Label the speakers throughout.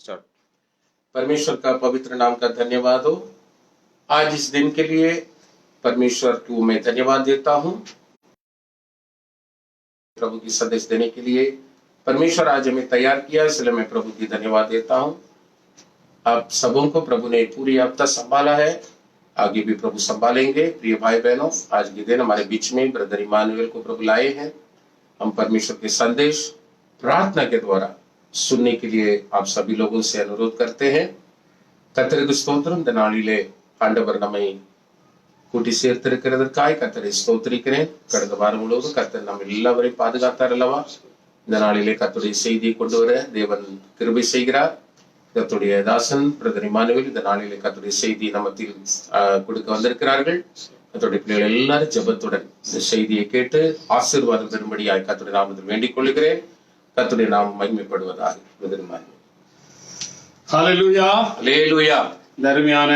Speaker 1: Start. परमेश्वर का पवित्र नाम का धन्यवाद हो। आज इस दिन के लिए परमेश्वर को मैं धन्यवाद देता हूँ। प्रभु की संदेश देने के लिए परमेश्वर आज हमें तैयार किया, इसलिए मैं प्रभु की धन्यवाद देता हूँ। आप सबों को प्रभु ने पूरी हफ्ता संभाला है, आगे भी प्रभु संभालेंगे। प्रिय भाई बहनों, आज के दिन हमारे बीच में ब्रदर इमानुएल को प्रभु लाए हैं। हम परमेश्वर के संदेश प्रार्थना के द्वारा सुनने के लिए आप सभी लोगों से अनुरोध करते हैं। கர்த்தருக்கு ஸ்தோத்திரம். இந்த நாளிலே ஆண்டவர் நம்மை கூட்டி சேர்த்திருக்கிறதற்காய் கர்த்தரை ஸ்தோத்திரிக்கிறேன். கடந்த வாரம் முழுவதும் கர்த்தர் நம்ம எல்லாவரையும் பாதுகாத்தார் அல்லவா? இந்த நாளிலே கர்த்தருடைய செய்தியை கொண்டு வர தேவன் கிருபை செய்கிறார். கர்த்தருடைய தாசன் பிரதர் இமானுவேல் இந்த நாளிலே கர்த்தருடைய செய்தி நமத்தில் கொடுக்க வந்திருக்கிறார்கள். கர்த்தருடைய பிள்ளைகள் எல்லாரும் ஜெபத்துடன் இந்த செய்தியை கேட்டு ஆசீர்வாதம் பெறும்படியாய் கர்த்தருடைய நாமத்தில் வேண்டிக் கொள்கிறேன். கர்த்தருடைய நாமம் மகிமைப்படுவதாக. Brother Emmanuel.
Speaker 2: Hallelujah,
Speaker 1: hallelujah.
Speaker 2: இந்த அருமையான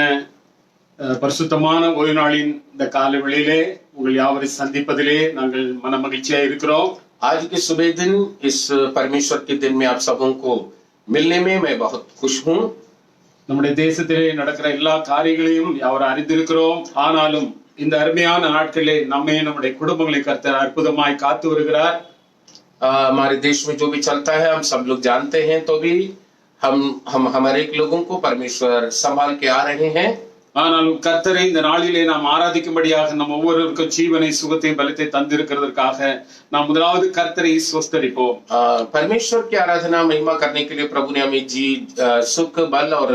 Speaker 2: பரிசுத்தமான ஓய்வு நாளின் இந்த காலை வேளையிலே உங்கள் யாவரை சந்திப்பதிலே நாங்கள் மன மகிழ்ச்சியா இருக்கிறோம்.
Speaker 1: आज के सुबह दिन इस परमेश्वर के दिन में आप सबों को मिलने में मैं बहुत खुश हूँ.
Speaker 2: நம்முடைய தேசத்திலே நடக்கிற எல்லா காரியங்களையும் யாவரும் அறிந்திருக்கிறோம். ஆனாலும் இந்த அருமையான நாட்களிலே நம்மை நம்முடைய குடும்பங்களை கர்த்தர் அற்புதமாய் காத்து வருகிறார்.
Speaker 1: हमारे देश में जो भी चलता है हम सब लोग जानते हैं, तो भी हम हमारे लोगों को परमेश्वर संभाल के आ रहे हैं.
Speaker 2: ஆனாலும் கர்த்தரை இந்த நாளிலே நாம் ஆராதிக்கும்படியாக நம்ம ஒவ்வொருவருக்கும் ஜீவனை சுகத்தை பலத்தை தந்திருக்கிறதற்காக நாம் முதலாவது கர்த்தரை ஸ்தோத்திரிப்போம்.
Speaker 1: परमेश्वर की आराधना महिमा करने के लिए प्रभु ने हमें सुख बल और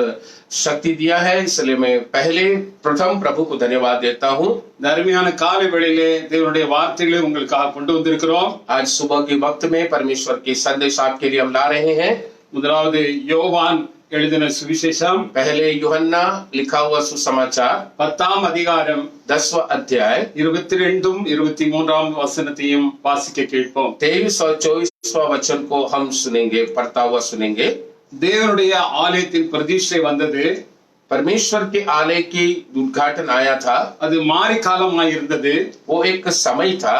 Speaker 1: शक्ति दिया है, इसलिए मैं पहले प्रथम प्रभु को धन्यवाद देता हूँ.
Speaker 2: இந்த அருமையான காலை வேளையிலே தேவனுடைய வார்த்தைகளை உங்களுக்காக கொண்டு வந்திருக்கிறோம்.
Speaker 1: आज सुबह के वक्त में परमेश्वर की संदेश आपके लिए हम ला रहे हैं.
Speaker 2: முதலாவது யோவான் எழுதின சுவிசேஷம்,
Speaker 1: पहले यूहन्ना लिखा हुआ सुसमाचार
Speaker 2: 10ஆம் அதிகாரம்
Speaker 1: 10वां अध्याय
Speaker 2: 22 23 வசனத்தையும் வாசிக்க கேட்போம்.
Speaker 1: 23 और 24वां वचन को हम सुनेंगे, पढ़ता हुआ सुनेंगे.
Speaker 2: தேவனுடைய ஆலயத்தின் பிரதிஷ்டை வந்தது.
Speaker 1: परमेश्वर के आलय की उद्घाटन आया था.
Speaker 2: அது மாரி காலமாய் இருந்தது.
Speaker 1: वो एक समय था.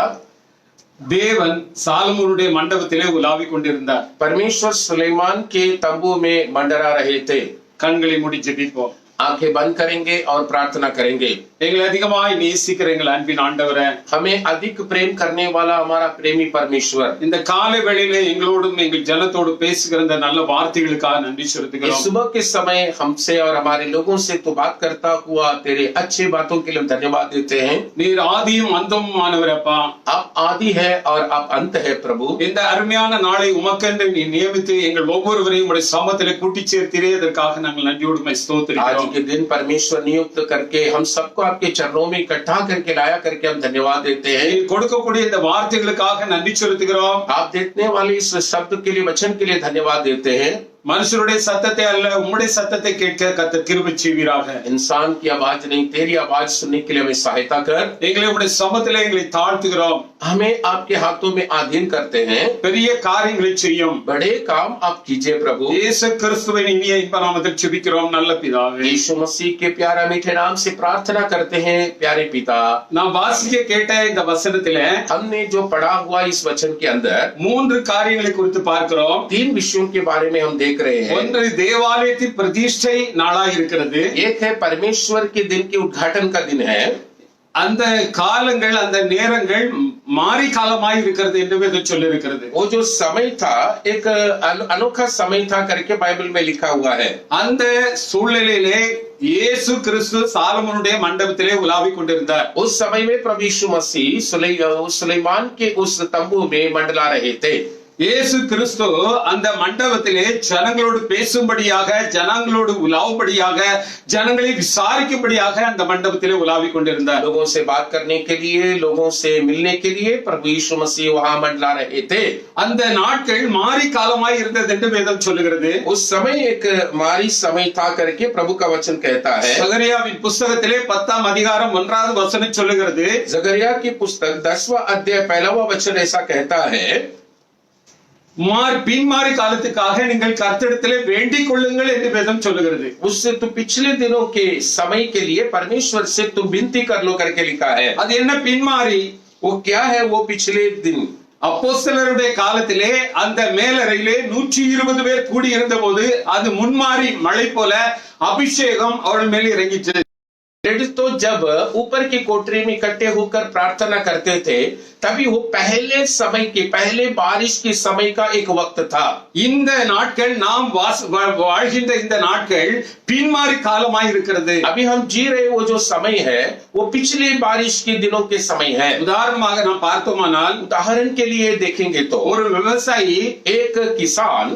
Speaker 2: தேவன் சாலமோனுடைய மண்டபத்திலே உலாவிக் கொண்டிருந்தார்.
Speaker 1: परमेश्वर सुलेमान के तंबू में मंडरा रहे थे.
Speaker 2: கண்களை மூடி ஜெபிப்போம்.
Speaker 1: आंखें बंद करेंगे और प्रार्थना करेंगे.
Speaker 2: எங்களை அதிகமாய் நேசிக்கிற எங்கள் அன்பின் ஆண்டவரே,
Speaker 1: हमें अधिक प्रेम करने वाला हमारा प्रेमी परमेश्वर,
Speaker 2: இந்த காலை வேளையிலே எங்களோடும் எங்கள் ஜனத்தோடு பேசுகிற இந்த நல்ல வார்த்தைகளுக்காக நன்றி
Speaker 1: इस
Speaker 2: செலுத்துகிறோம்.
Speaker 1: सुबह के समय हमसे और हमारे लोगों से तो बात करता हुआ तेरे अच्छे बातों के लिए धन्यवाद देते हैं.
Speaker 2: நீர் ஆதியும் அந்தமுமானவரப்பா,
Speaker 1: आप आदि है और आप अंत है प्रभु.
Speaker 2: இந்த அருமையான நாளை உமக்கென்று நீ நியமித்து எங்கள் ஒவ்வொருவரையும் உடைய சமத்திலே கூட்டி சேர்த்தீரே, அதற்காக நாங்கள் நன்றியோடு உம்மை
Speaker 1: आज
Speaker 2: ஸ்தோத்திரிக்கிறோம்.
Speaker 1: के दिन परमेश्वर नियुक्त करके हम सबको आपके चरणों में इकट्ठा करके लाया करके हम धन्यवाद देते हैं.
Speaker 2: நீர் கொடுக்கக்கூடிய இந்த வார்த்தைகளுக்காக நன்றி செலுத்துகிறோம்.
Speaker 1: आप देने वाले इस शब्द के लिए, वचन के लिए धन्यवाद देते हैं.
Speaker 2: மனுஷருடைய சத்தத்தை அல்ல, உம்முடைய சத்தத்தை கேட்க கர்த்தர் கிருபை செய்வீராக.
Speaker 1: इंसान की आवाज नहीं, तेरी आवाज सुनने के लिए हमें सहायता कर.
Speaker 2: எங்களை உம்முடைய சமத்திலே எங்களை தாழ்த்துகிறோம்.
Speaker 1: हमें आपके हाथों में अधीन करते हैं.
Speaker 2: பெரிய காரியங்களை செய்யும்
Speaker 1: बड़े काम आप कीजिए प्रभु.
Speaker 2: இயேசு கிறிஸ்துவின் இனிய இன்ப நாமத்தில் ஜெபிக்கிறோம் நல்ல பிதாவே.
Speaker 1: यीशु मसीह के प्यारा मीठे नाम से प्रार्थना करते हैं, प्यारे पिता.
Speaker 2: நாம் வாசிக்க கேட்ட இந்த வசனத்திலே
Speaker 1: हमने जो पढ़ा हुआ इस वचन के अंदर
Speaker 2: 3 காரியங்களை குறித்து பார்க்கிறோம்.
Speaker 1: 3 विषयों के बारे में हम देख रहे हैं.
Speaker 2: ஒன்று தேவாலயத்தின் பிரதிஷ்டை நாளாய் இருக்கிறது.
Speaker 1: एक है परमेश्वर के दिन के उद्घाटन का दिन है.
Speaker 2: அந்த காலங்கள் அந்த நேரங்கள் மாரி காலமாய் இருக்கிறது என்று வேதம் சொல்லி இருக்கிறது.
Speaker 1: वो जो समय था एक अनोखा समय था करके बाइबल में लिखा हुआ है.
Speaker 2: அந்த சூழ்நிலையிலே இயேசு கிறிஸ்து சாலமோனுடைய மண்டபத்திலே உலாவிக் கொண்டிருந்தார்.
Speaker 1: उस समय में प्रभु यीशु मसीह सुलेमान के उस तंबू में मंडला रहे थे.
Speaker 2: இயேசு கிறிஸ்து அந்த மண்டபத்திலே ஜனங்களோடு பேசும்படியாக, ஜனங்களோடு உலாவும்படியாக, ஜனங்களை விசாரிக்கும்படியாக அந்த மண்டபத்திலே உலாவிக் கொண்டிருந்தார்.
Speaker 1: लोगों से बात करने के लिए, लोगों से मिलने के लिए प्रभु यीशु मसीह वहां मंडला रहे थे.
Speaker 2: அந்த நாட்கள் மாரி காலமாய் இருந்தது என்று வேதம் சொல்லுகிறது.
Speaker 1: उस समय एक मारी समय था करके प्रभु का वचन कहता है.
Speaker 2: சகரியாவின் புஸ்தகத்திலே 10ஆம் அதிகாரம் 1வது வசனம் சொல்லுகிறது.
Speaker 1: जकरिया की पुस्तक 10वां अध्याय 1वां वचन ऐसा कहता है,
Speaker 2: பின்மாரி காலத்துக்காக நீங்கள் கர்த்தரிடத்திலே வேண்டிக் கொள்ளுங்கள் என்று வேதம் சொல்லுகிறது.
Speaker 1: उससे तो पिछले दिनों के समय के लिए परमेश्वर से तुम विनती कर लो करके लिखा है.
Speaker 2: அது என்ன பின்மாரி?
Speaker 1: वो क्या है? वो पिछले दिन
Speaker 2: அப்போஸ்தலருடைய காலத்திலே அந்த மேலறையிலே 120 பேர் கூடியிருந்த போது அது முன்மாறி மழை போல அபிஷேகம் அவர்கள் மேல் இறங்கிற்று.
Speaker 1: तो जब ऊपर की कोठरी में इकट्ठे होकर प्रार्थना करते थे तभी वो पहले समय के पहले बारिश के समय का एक वक्त था.
Speaker 2: இந்த நாட்கள் நாம் வாழ்கின்ற இந்த நாட்கள் பின்மாறி காலமாய் இருக்கிறது.
Speaker 1: अभी हम जी रहे वो जो समय है वो पिछले बारिश के दिनों के समय है.
Speaker 2: உதாரணமாக நாம் பார்த்தோமானால்,
Speaker 1: उदाहरण के लिए देखेंगे तो
Speaker 2: ஒரு விவசாயி
Speaker 1: एक किसान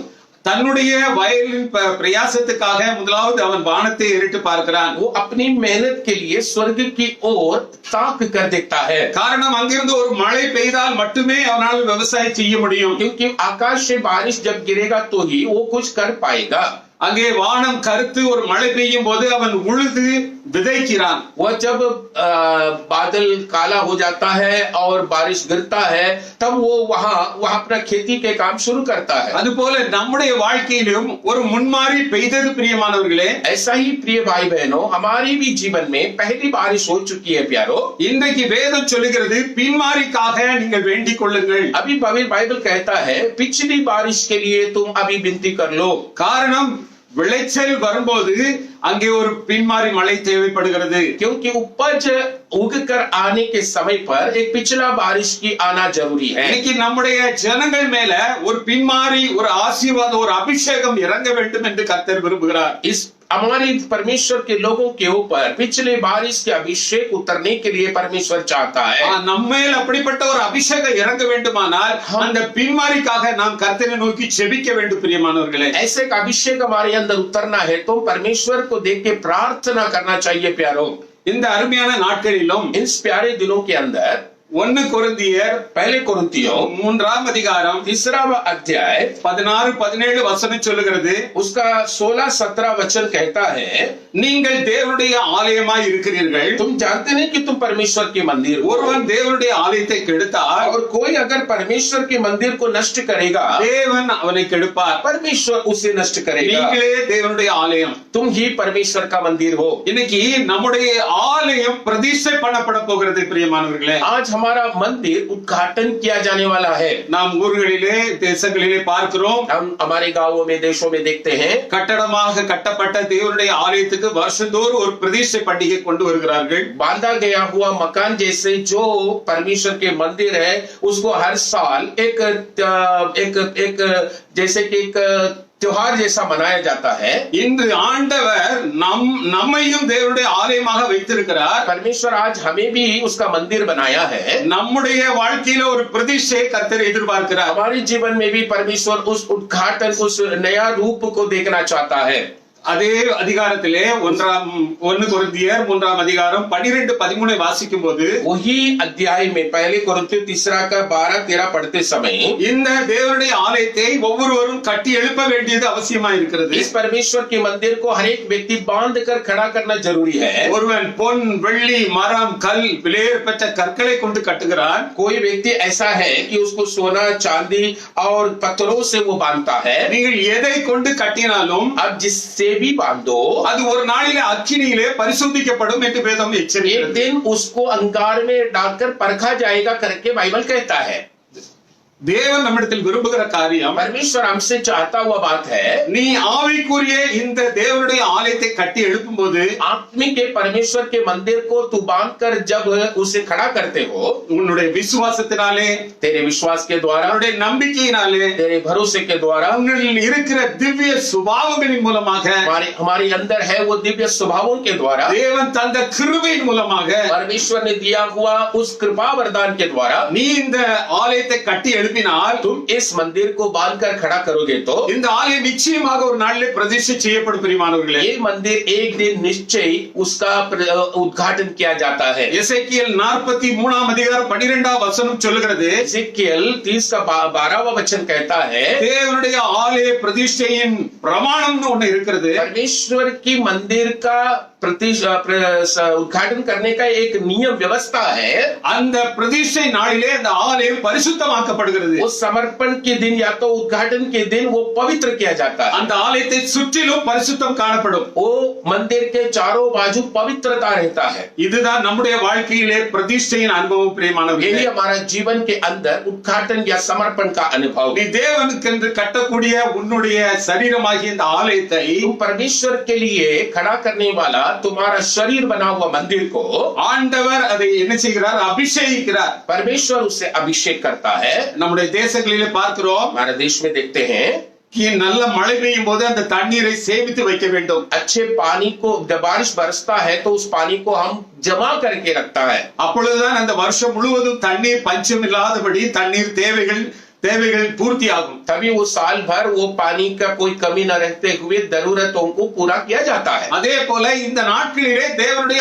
Speaker 2: தன்னுடைய வயலின் பிரயாசத்துக்காக முதலாவது அவன் வானத்தை ஏறிட்டு பார்க்கிறான்.
Speaker 1: वो अपनी मेहनत के लिए स्वर्ग की ओर ताक कर देखता है.
Speaker 2: காரணம், அங்கிருந்து ஒரு மழை பெய்தால் மட்டுமே அவனால் விவசாயம் செய்ய முடியும்.
Speaker 1: क्योंकि आकाश से बारिश जब गिरेगा तो ही वो कुछ कर पाएगा.
Speaker 2: அங்கே வானம் கருத்து ஒரு மழை பெய்யும் போது அவன் உழுது விதைக்கிறான்.
Speaker 1: वह जब बादल काला हो जाता है और बारिश गिरता है तब वो वहां अपना खेती के काम शुरू करता है.
Speaker 2: அதுபோல நம்முடைய வாழ்க்கையிலும் ஒரு முன்மாறி பெய்தது பிரியமானவர்களே.
Speaker 1: ऐसा ही प्रिय भाई बहनों, हमारे भी जीवन में पहली बारिश हो चुकी है प्यारो.
Speaker 2: இன்றைக்கு வேதம் சொல்லுகிறது பின்மாரிக்காக நீங்கள் வேண்டிக் கொள்ளுங்கள்.
Speaker 1: अभी बाइबल कहता है पिछली बारिश के लिए तुम अभी विनती कर लो.
Speaker 2: காரணம், விளைச்சல் வரும்போது அங்கே ஒரு பின்மாறி மழை தேவைப்படுகிறது.
Speaker 1: क्योंकि उपज उगकर आने के समय पर एक पिछला बारिश की आना जरूरी है.
Speaker 2: இன்னைக்கு நம்முடைய ஜனங்கள் மேல ஒரு பின்மாறி ஒரு ஆசீர்வாதம் ஒரு அபிஷேகம் இறங்க வேண்டும் என்று கர்த்தர் விரும்புகிறார்.
Speaker 1: इस हमारे परमेश्वर के लोगों के ऊपर पिछले बारिश के अभिषेक उतरने के लिए परमेश्वर चाहता है.
Speaker 2: நம்மேல் அப்படிப்பட்ட ஒரு அபிஷேகம் இறங்க வேண்டுமானால் அந்த பின்மாரிக்காக நாம் கர்த்தரை நோக்கி ஜெபிக்க வேண்டும் பிரியமானவர்களே.
Speaker 1: ऐसे का अभिषेक हमारे अंदर उतरना है तो परमेश्वर को देख के प्रार्थना करना चाहिए प्यारो.
Speaker 2: இந்த அருமையான நாட்களிலும்
Speaker 1: इन प्यारे दिनों के अंदर
Speaker 2: 1 கொரிந்தியர்
Speaker 1: पहले कोरिन्थियों
Speaker 2: 3ஆம் அதிகாரம்
Speaker 1: 3वां अध्याय
Speaker 2: 16-17 வசனம் சொல்லுகிறது.
Speaker 1: उसका 16-17 वचन कहता है,
Speaker 2: நீங்கள் தேவனுடைய ஆலயமாய் இருக்கிறீர்கள்.
Speaker 1: तुम जानते नहीं कि तुम परमेश्वर के मंदिर हो.
Speaker 2: ஒருவன் தேவனுடைய ஆலயத்தை கெடுத்தால்
Speaker 1: और कोई अगर परमेश्वर के मंदिर को नष्ट करेगा
Speaker 2: தேவன் அவனை கெடுப்பார்.
Speaker 1: परमेश्वर उसे नष्ट करेगा.
Speaker 2: நீங்களே தேவனுடைய ஆலயம்.
Speaker 1: तुम ही परमेश्वर का मंदिर हो.
Speaker 2: இன்னைக்கு நம்முடைய ஆலயம் பிரதிஷ்டை பண்ணப்பட போகிறது பிரியமானவர்களே.
Speaker 1: आज हमारा मंदिर उद्घाटन किया जाने वाला है.
Speaker 2: நாம் ஊர்களிலே தேசங்களிலே பார்க்கிறோம்.
Speaker 1: हम हमारे गांवों में देशों में देखते हैं
Speaker 2: கட்டடமாக கட்டப்பட்ட தேவனுடைய ஆலயத்துக்கு வருஷந்தோறும் ஒரு பிரதிஷ்டை பண்டிகை கொண்டு வருகிறார்கள்.
Speaker 1: बांधा गया हुआ मकान जैसे जो परमेश्वर के मंदिर है उसको हर साल एक जैसे कि एक त्योहार जैसा मनाया जाता है.
Speaker 2: இன்று ஆண்டவர் நம்மையும் தேவனுடைய ஆலயமாக வைத்திருக்கிறார்.
Speaker 1: परमेश्वर आज हमें भी उसका मंदिर बनाया है.
Speaker 2: நம்முடைய வாழ்க்கையில ஒரு பிரதிஷ்டை கர்த்தர் எதிர்பார்க்கிறார்.
Speaker 1: हमारे जीवन में भी परमेश्वर उस उद्घाटन उस नया रूप को देखना चाहता है.
Speaker 2: அதே அதிகாரத்திலே 1 கொரிந்தியர் 3ஆம் அதிகாரம் 12-13 வாசிக்கும் போது
Speaker 1: वही अध्याय में पहले कोरिन्थियों 3 का 12-13 पढ़ते समय
Speaker 2: இந்த தேவனுடைய ஆலயத்தை ஒவ்வொருவரும் கட்டி எழுப்ப வேண்டியது அவசியமா இருக்கிறது.
Speaker 1: इस परमेश्वर के मंदिर को हर एक व्यक्ति बांध कर खड़ा करना जरूरी है.
Speaker 2: ஒருவன் பொன் வெள்ளி மரம் கல் விலையேறப்பட்ட கற்களை கொண்டு கட்டுகிறான்.
Speaker 1: कोई व्यक्ति ऐसा है कि उसको सोना चांदी और पत्थरों से वो बांधता है.
Speaker 2: நீங்கள் எதை கொண்டு கட்டினாலும்
Speaker 1: अब जिससे भी बांधो
Speaker 2: அது ஒரு நாளிலே அக்கினியிலே பரிசுத்திக்கப்படும் என்று வேதம்
Speaker 1: एक
Speaker 2: எச்சரிக்கிறது.
Speaker 1: दिन उसको अंगार में डालकर परखा जाएगा करके बाइबल कहता है.
Speaker 2: தேவன் நம்மிடத்தில் விரும்புகிற காரியம்,
Speaker 1: परमेश्वर हमसे चाहता हुआ बात है,
Speaker 2: நீ ஆவிக்குரிய இந்த தேவனுடைய ஆலயத்தை கட்டி எழுப்பும்போது
Speaker 1: आत्मिक के परमेश्वर के मंदिर को तू बांध कर जब उसे खड़ा करते हो
Speaker 2: உன்னுடைய விசுவாசத்தினாலே
Speaker 1: तेरे विश्वास के द्वारा
Speaker 2: உன்னுடைய நம்பிக்கையினாலே
Speaker 1: तेरे भरोसे के द्वारा
Speaker 2: உன்னில் இருக்கிற திவ்ய சுபாவங்களின் மூலமாக
Speaker 1: हमारे अंदर है वो दिव्य स्वभावों के द्वारा
Speaker 2: தேவன் தந்த கிருபையின் மூலமாக
Speaker 1: परमेश्वर ने दिया हुआ उस कृपा वरदान के द्वारा
Speaker 2: நீ இந்த ஆலயத்தை கட்டி எழுப்பினால்
Speaker 1: तुम इस मंदिर को बांधकर खड़ा करोगे तो
Speaker 2: இந்த ஆலயம் நிச்சயமாக ஒரு நாளிலே பிரதிஷ்டை செய்யப்படும் பிரியமானவர்களே.
Speaker 1: ये मंदिर एक दिन निश्चय उसका उद्घाटन किया जाता है.
Speaker 2: எசேக்கியேல் 43ஆம் அதிகாரம் 12ஆம் வசனம் சொல்லுகிறது,
Speaker 1: एजेकियल 30 का 12वां वचन कहता है,
Speaker 2: தேவனுடைய ஆலய பிரதிஷ்டையின் பிரமாணம்னு ஒண்ணு இருக்கிறது.
Speaker 1: परमेश्वर की मंदिर का उद्घाटन करने का एक नियम व्यवस्था है।
Speaker 2: அந்த பிரதிஷ்டை நாளிலே அந்த ஆலயம் பரிசுத்தமாக்கப்படுகிறது.
Speaker 1: उस समर्पण के दिन या तो उद्घाटन के दिन वो पवित्र किया जाता है।
Speaker 2: அந்த ஆலயத்தை சுற்றிலும் பரிசுத்தம் காணப்படும்.
Speaker 1: वो मंदिर के चारों बाजू पवित्रता रहता है।
Speaker 2: இதுதான் நம்முடைய வாழ்க்கையிலே பிரதிஷ்டையின் அனுபவம் பிரியமானவர்களே.
Speaker 1: यही हमारा जीवन के अंदर उद्घाटन या समर्पण का अनुभव।
Speaker 2: நீ தேவனுக்கென்று கட்டக்கூடிய உன்னுடைய சரீரமாகிய இந்த ஆலயத்தை
Speaker 1: तुम परमेश्वर के लिए खड़ा करने वाला तुम्हारा शरीर बना हुआ मंदिर को
Speaker 2: ஆண்டவர் அதை என்ன செய்கிறார்? அபிஷேகிக்கிறார்.
Speaker 1: परमेश्वर उससे अभिषेक करता है।
Speaker 2: நம்முடைய தேசங்களிலே பார்க்கிறோம்,
Speaker 1: हमारे देश में देखते हैं
Speaker 2: நல்ல மழை பெய்யும் போது அந்த தண்ணீரை சேமித்து வைக்க வேண்டும்.
Speaker 1: अच्छे पानी को जब बारिश बरसता है तो उस पानी को हम जमा करके रखता है।
Speaker 2: அப்பொழுதுதான் அந்த வருஷம் முழுவதும் தண்ணீர் பஞ்சம் இல்லாதபடி தண்ணீர் தேவைகள் பூர்த்தியாகும்.
Speaker 1: तभी वो साल भर वो पानी का कोई कमी न रहते हुए जरूरतों को पूरा किया जाता है।
Speaker 2: அதே போல இந்த நாட்களிலே தேவனுடைய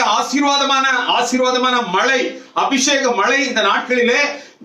Speaker 2: ஆசீர்வாதமான மழை, அபிஷேக மழை இந்த நாட்களிலே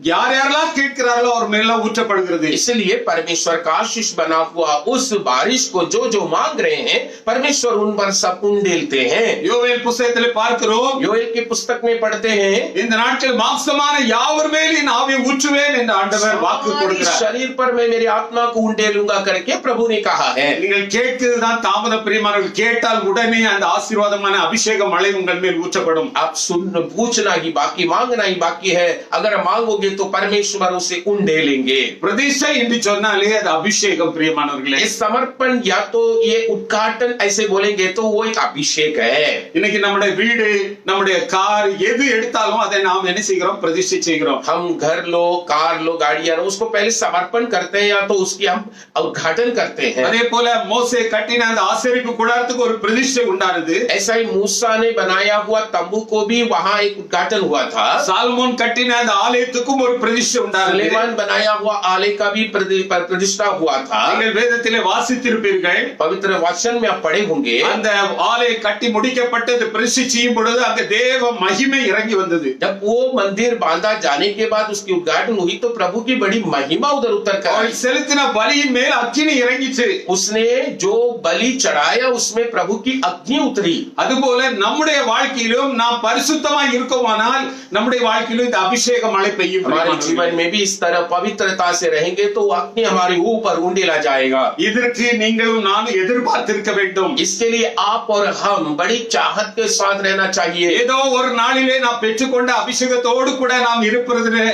Speaker 2: யார் யாரெல்லாம் கேட்கிறார்களோ அவர் மேல ஊற்றப்படுகிறது.
Speaker 1: इसलिए परमेश्वर का आशीष बना हुआ उस बारिश को जो जो मांग रहे हैं परमेश्वर उन पर सब उंडेलते हैं।
Speaker 2: யோவேல் புத்தகத்திலே பார்க்கிறோம்,
Speaker 1: योएल की पुस्तक में पढ़ते हैं
Speaker 2: இந்த நாட்கள் மாம்சமான யாவர் மேல் என் ஆவியை ஊற்றுவேன் என்று ஆண்டவர் வாக்கு கொடுக்கிறார்.
Speaker 1: शरीर पर मैं मेरी आत्मा को उंडेलूंगा करके प्रभु ने कहा है।
Speaker 2: நீங்கள் கேட்கிறதுதான் தாமத பிரியமானவர்கள், கேட்டால் உடனே அந்த ஆசீர்வாதமான அபிஷேக மழை உங்கள் மேல் ஊற்றப்படும்.
Speaker 1: आप सुन पूछना ही बाकी, मांगना ही बाकी है। अगर मांगोगे तो परमेश्वर उसे उंडेलेंगे।
Speaker 2: பிரதிஷ்டை என்று சொன்னாலே அது அபிஷேகம் பிரியமானவர்களே.
Speaker 1: ये समर्पण या तो ये उद्घाटन ऐसे बोलेंगे तो वो एक अभिषेक है।
Speaker 2: இன்னைக்கு நம்முடைய வீடு, நம்முடைய கார் எது எடுத்தாலும் அதை நாம் என்ன செய்கிறோம்? பிரதிஷ்டை செய்கிறோம்.
Speaker 1: हम घर लो, कार लो, गाड़ियां लो, उसको पहले समर्पण करते हैं या तो उसकी हम उद्घाटन करते हैं।
Speaker 2: அதே போல மோசே கட்டின அந்த ஆசரிப்பு கூடாரத்துக்கு ஒரு பிரதிஷ்டை உண்டானது.
Speaker 1: ऐसा ही मूसा ने बनाया हुआ तंबू को भी वहां एक उद्घाटन हुआ था।
Speaker 2: சாலமோன் கட்டின அந்த ஆலயத்துக்கும் ஒரு பிரதிஷ்டை உண்டானது.
Speaker 1: सुलेमान बनाया हुआ आलय का भी प्रतिष्ठा हुआ था।
Speaker 2: நீங்கள் வேதத்திலே வாசித்திருப்பீர்கள்,
Speaker 1: पवित्र वचन में आप पढ़े होंगे।
Speaker 2: அந்த ஆலயம் கட்டி முடிக்கப்பட்டு அது பிரதிஷ்டை செய்யும் பொழுது அங்க தேவ மகிமை இறங்கி வந்தது.
Speaker 1: जब वो मंदिर बांधा जाने के बाद उसकी उद्घाटन हुई तो प्रभु की बड़ी महिमा उधर उतर कर आई।
Speaker 2: செலுத்தின பலியின் மேல் அக்கினி இறங்கிச்சு.
Speaker 1: उसने जो बलि चढ़ाया उसमें प्रभु की अग्नि उतरी।
Speaker 2: அதுபோல நம்முடைய வாழ்க்கையிலும் நாம் பரிசுத்தமாய் இருக்கோமானால் நம்முடைய வாழ்க்கையிலும் இந்த அபிஷேக மழை பெய்யும்.
Speaker 1: हमारे जीवन में भी इस तरह पवित्रता से रहेंगे तो अग्नि हमारे ऊपर उंडेला जाएगा।
Speaker 2: இதற்கு நீங்களும் நானும் எதிர்பார்த்திருக்க வேண்டும்.
Speaker 1: इसके लिए आप और हम बड़ी चाहत के साथ रहना चाहिए।
Speaker 2: ஏதோ ஒரு நாளிலே நாம் பெற்றுக்கொண்ட அபிஷேகத்தோடு கூட நாம் இருப்பதிலே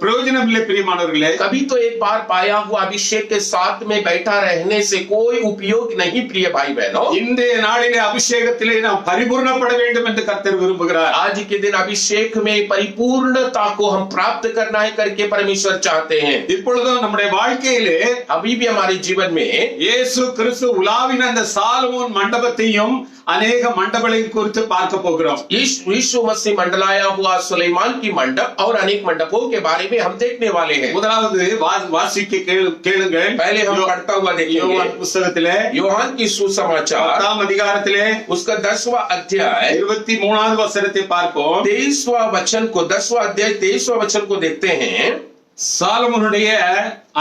Speaker 2: प्रयोजन मिले प्रियमानवர்களே
Speaker 1: कभी तो एक बार पाया हुआ अभिषेक के साथ में बैठा रहने से कोई उपयोग नहीं प्रिय भाई बहनों।
Speaker 2: இன்றைய நாளிலே அபிஷேகத்திலே நாம் பரிபூர்ணப்பட வேண்டும் என்று கர்த்தர் விரும்புகிறார்.
Speaker 1: आज के दिन अभिषेक में परिपूर्णता को हम प्राप्त करना है करके परमेश्वर चाहते हैं।
Speaker 2: இப்பொழுதும் நம்முடைய வாழ்க்கையிலே
Speaker 1: अभी भी हमारे जीवन में
Speaker 2: இயேசு கிறிஸ்து உலாவின அந்த சாலமோன் மண்டபத்தையும் अनेक मंडपங்களை குறித்து பார்க்க போகிறோம்.
Speaker 1: यीशु मसीह मंडलाया हुआ सुलेमान की मंडप और अनेक मंडपों के बारे में हम देखने वाले हैं।
Speaker 2: முதலாவது வாசிக்க கேளுங்கள்.
Speaker 1: पहले हम पढ़ता हुआ देखेंगे
Speaker 2: யோவான் புத்தகத்திலே
Speaker 1: யோவான் की सुसमाचार
Speaker 2: 10 அதிகாரத்திலே
Speaker 1: उसका 10वां अध्याय
Speaker 2: 23வது வசனத்தை பார்ப்போம்.
Speaker 1: 23वां वचन को 10वां अध्याय 23वां वचन को देखते हैं।
Speaker 2: சாலமோனுடைய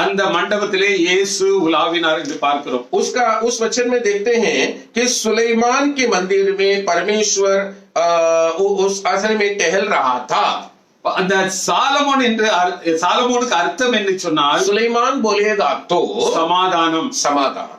Speaker 2: அந்த மண்டபத்திலே இயேசு உலாவினார் என்று பார்க்கிறோம்.
Speaker 1: उस वचन में देखते हैं कि सुलेमान के मंदिर में परमेश्वर उस आसन में टहल रहा था।
Speaker 2: அந்த சாலமோனுக்கு அர்த்தம் என்ன சொன்னால்
Speaker 1: सुलेमान बोलेगा तो
Speaker 2: சமாதானம்.
Speaker 1: समाधान।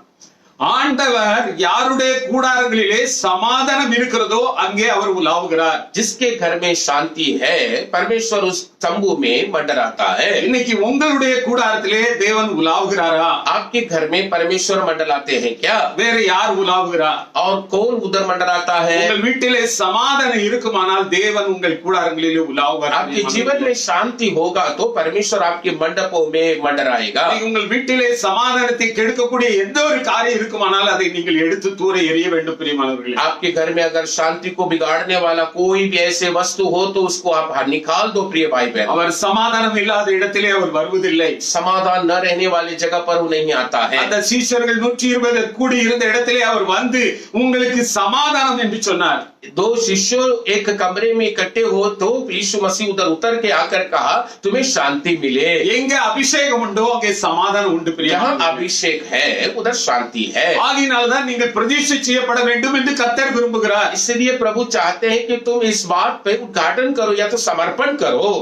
Speaker 2: ஆண்டவர் யாருடைய கூடாரங்களிலே சமாதானம் இருக்கிறதோ அங்கே அவர் உலாவுகிறார்.
Speaker 1: जिसके घर में शांति है परमेश्वर उस तंबू में मंडराता है।
Speaker 2: இன்னைக்கு உங்களுடைய கூடாரத்திலே தேவன் உலாவுகிறாரா?
Speaker 1: आपके घर में परमेश्वर मंडलाते हैं क्या?
Speaker 2: வேற யார் உலாவுகிறார்?
Speaker 1: और कौन उधर मंडराता है?
Speaker 2: உங்கள் வீட்டிலே சமாதானம் இருக்குமானால் தேவன் உங்கள் கூடாரங்களிலே உலாவுவார்.
Speaker 1: आपके जीवन में शांति होगा तो परमेश्वर आपके मंडपों में मंडराएगा।
Speaker 2: உங்கள் வீட்டிலே சமாதானத்தை கெடுக்கக்கூடிய எந்த ஒரு காரியம் இருக்குமானால் அதை நீங்கள் எடுத்து தூர எறிய வேண்டும் प्रियमानवர்களே.
Speaker 1: आपके घर में अगर शांति को बिगाड़ने वाला कोई भी ऐसे वस्तु हो तो उसको आप निकाल दो प्रिय भाई बहन।
Speaker 2: அவர் சமாதானம் இல்லாத இடத்திலே அவர் வருவதில்லை.
Speaker 1: समाधान न रहने वाली जगह पर वो नहीं आता है।
Speaker 2: அந்த சீஷர்கள் 120 கூடி இருந்த இடத்திலே அவர் வந்து உங்களுக்கு சமாதானம் என்று சொன்னார்.
Speaker 1: दो शिष्य एक कमरे में इकट्ठे हो तो यीशु मसीह उधर उतर के आकर कहा तुम्हें शांति मिले।
Speaker 2: எங்க அபிஷேகம் உண்டோ அங்கே சமாதானம் உண்டு
Speaker 1: जहाँ
Speaker 2: प्रियमानवர்களே.
Speaker 1: अभिषेक है उधर शांति है। है।
Speaker 2: ஆகையினால்தான் நீங்கள் பிரதிஷ்டை செய்யப்பட வேண்டும் என்று கர்த்தர் விரும்புகிறார்.
Speaker 1: इसलिए प्रभु चाहते हैं कि तुम इस बात पे उद्घाटन करो या तो समर्पण करो।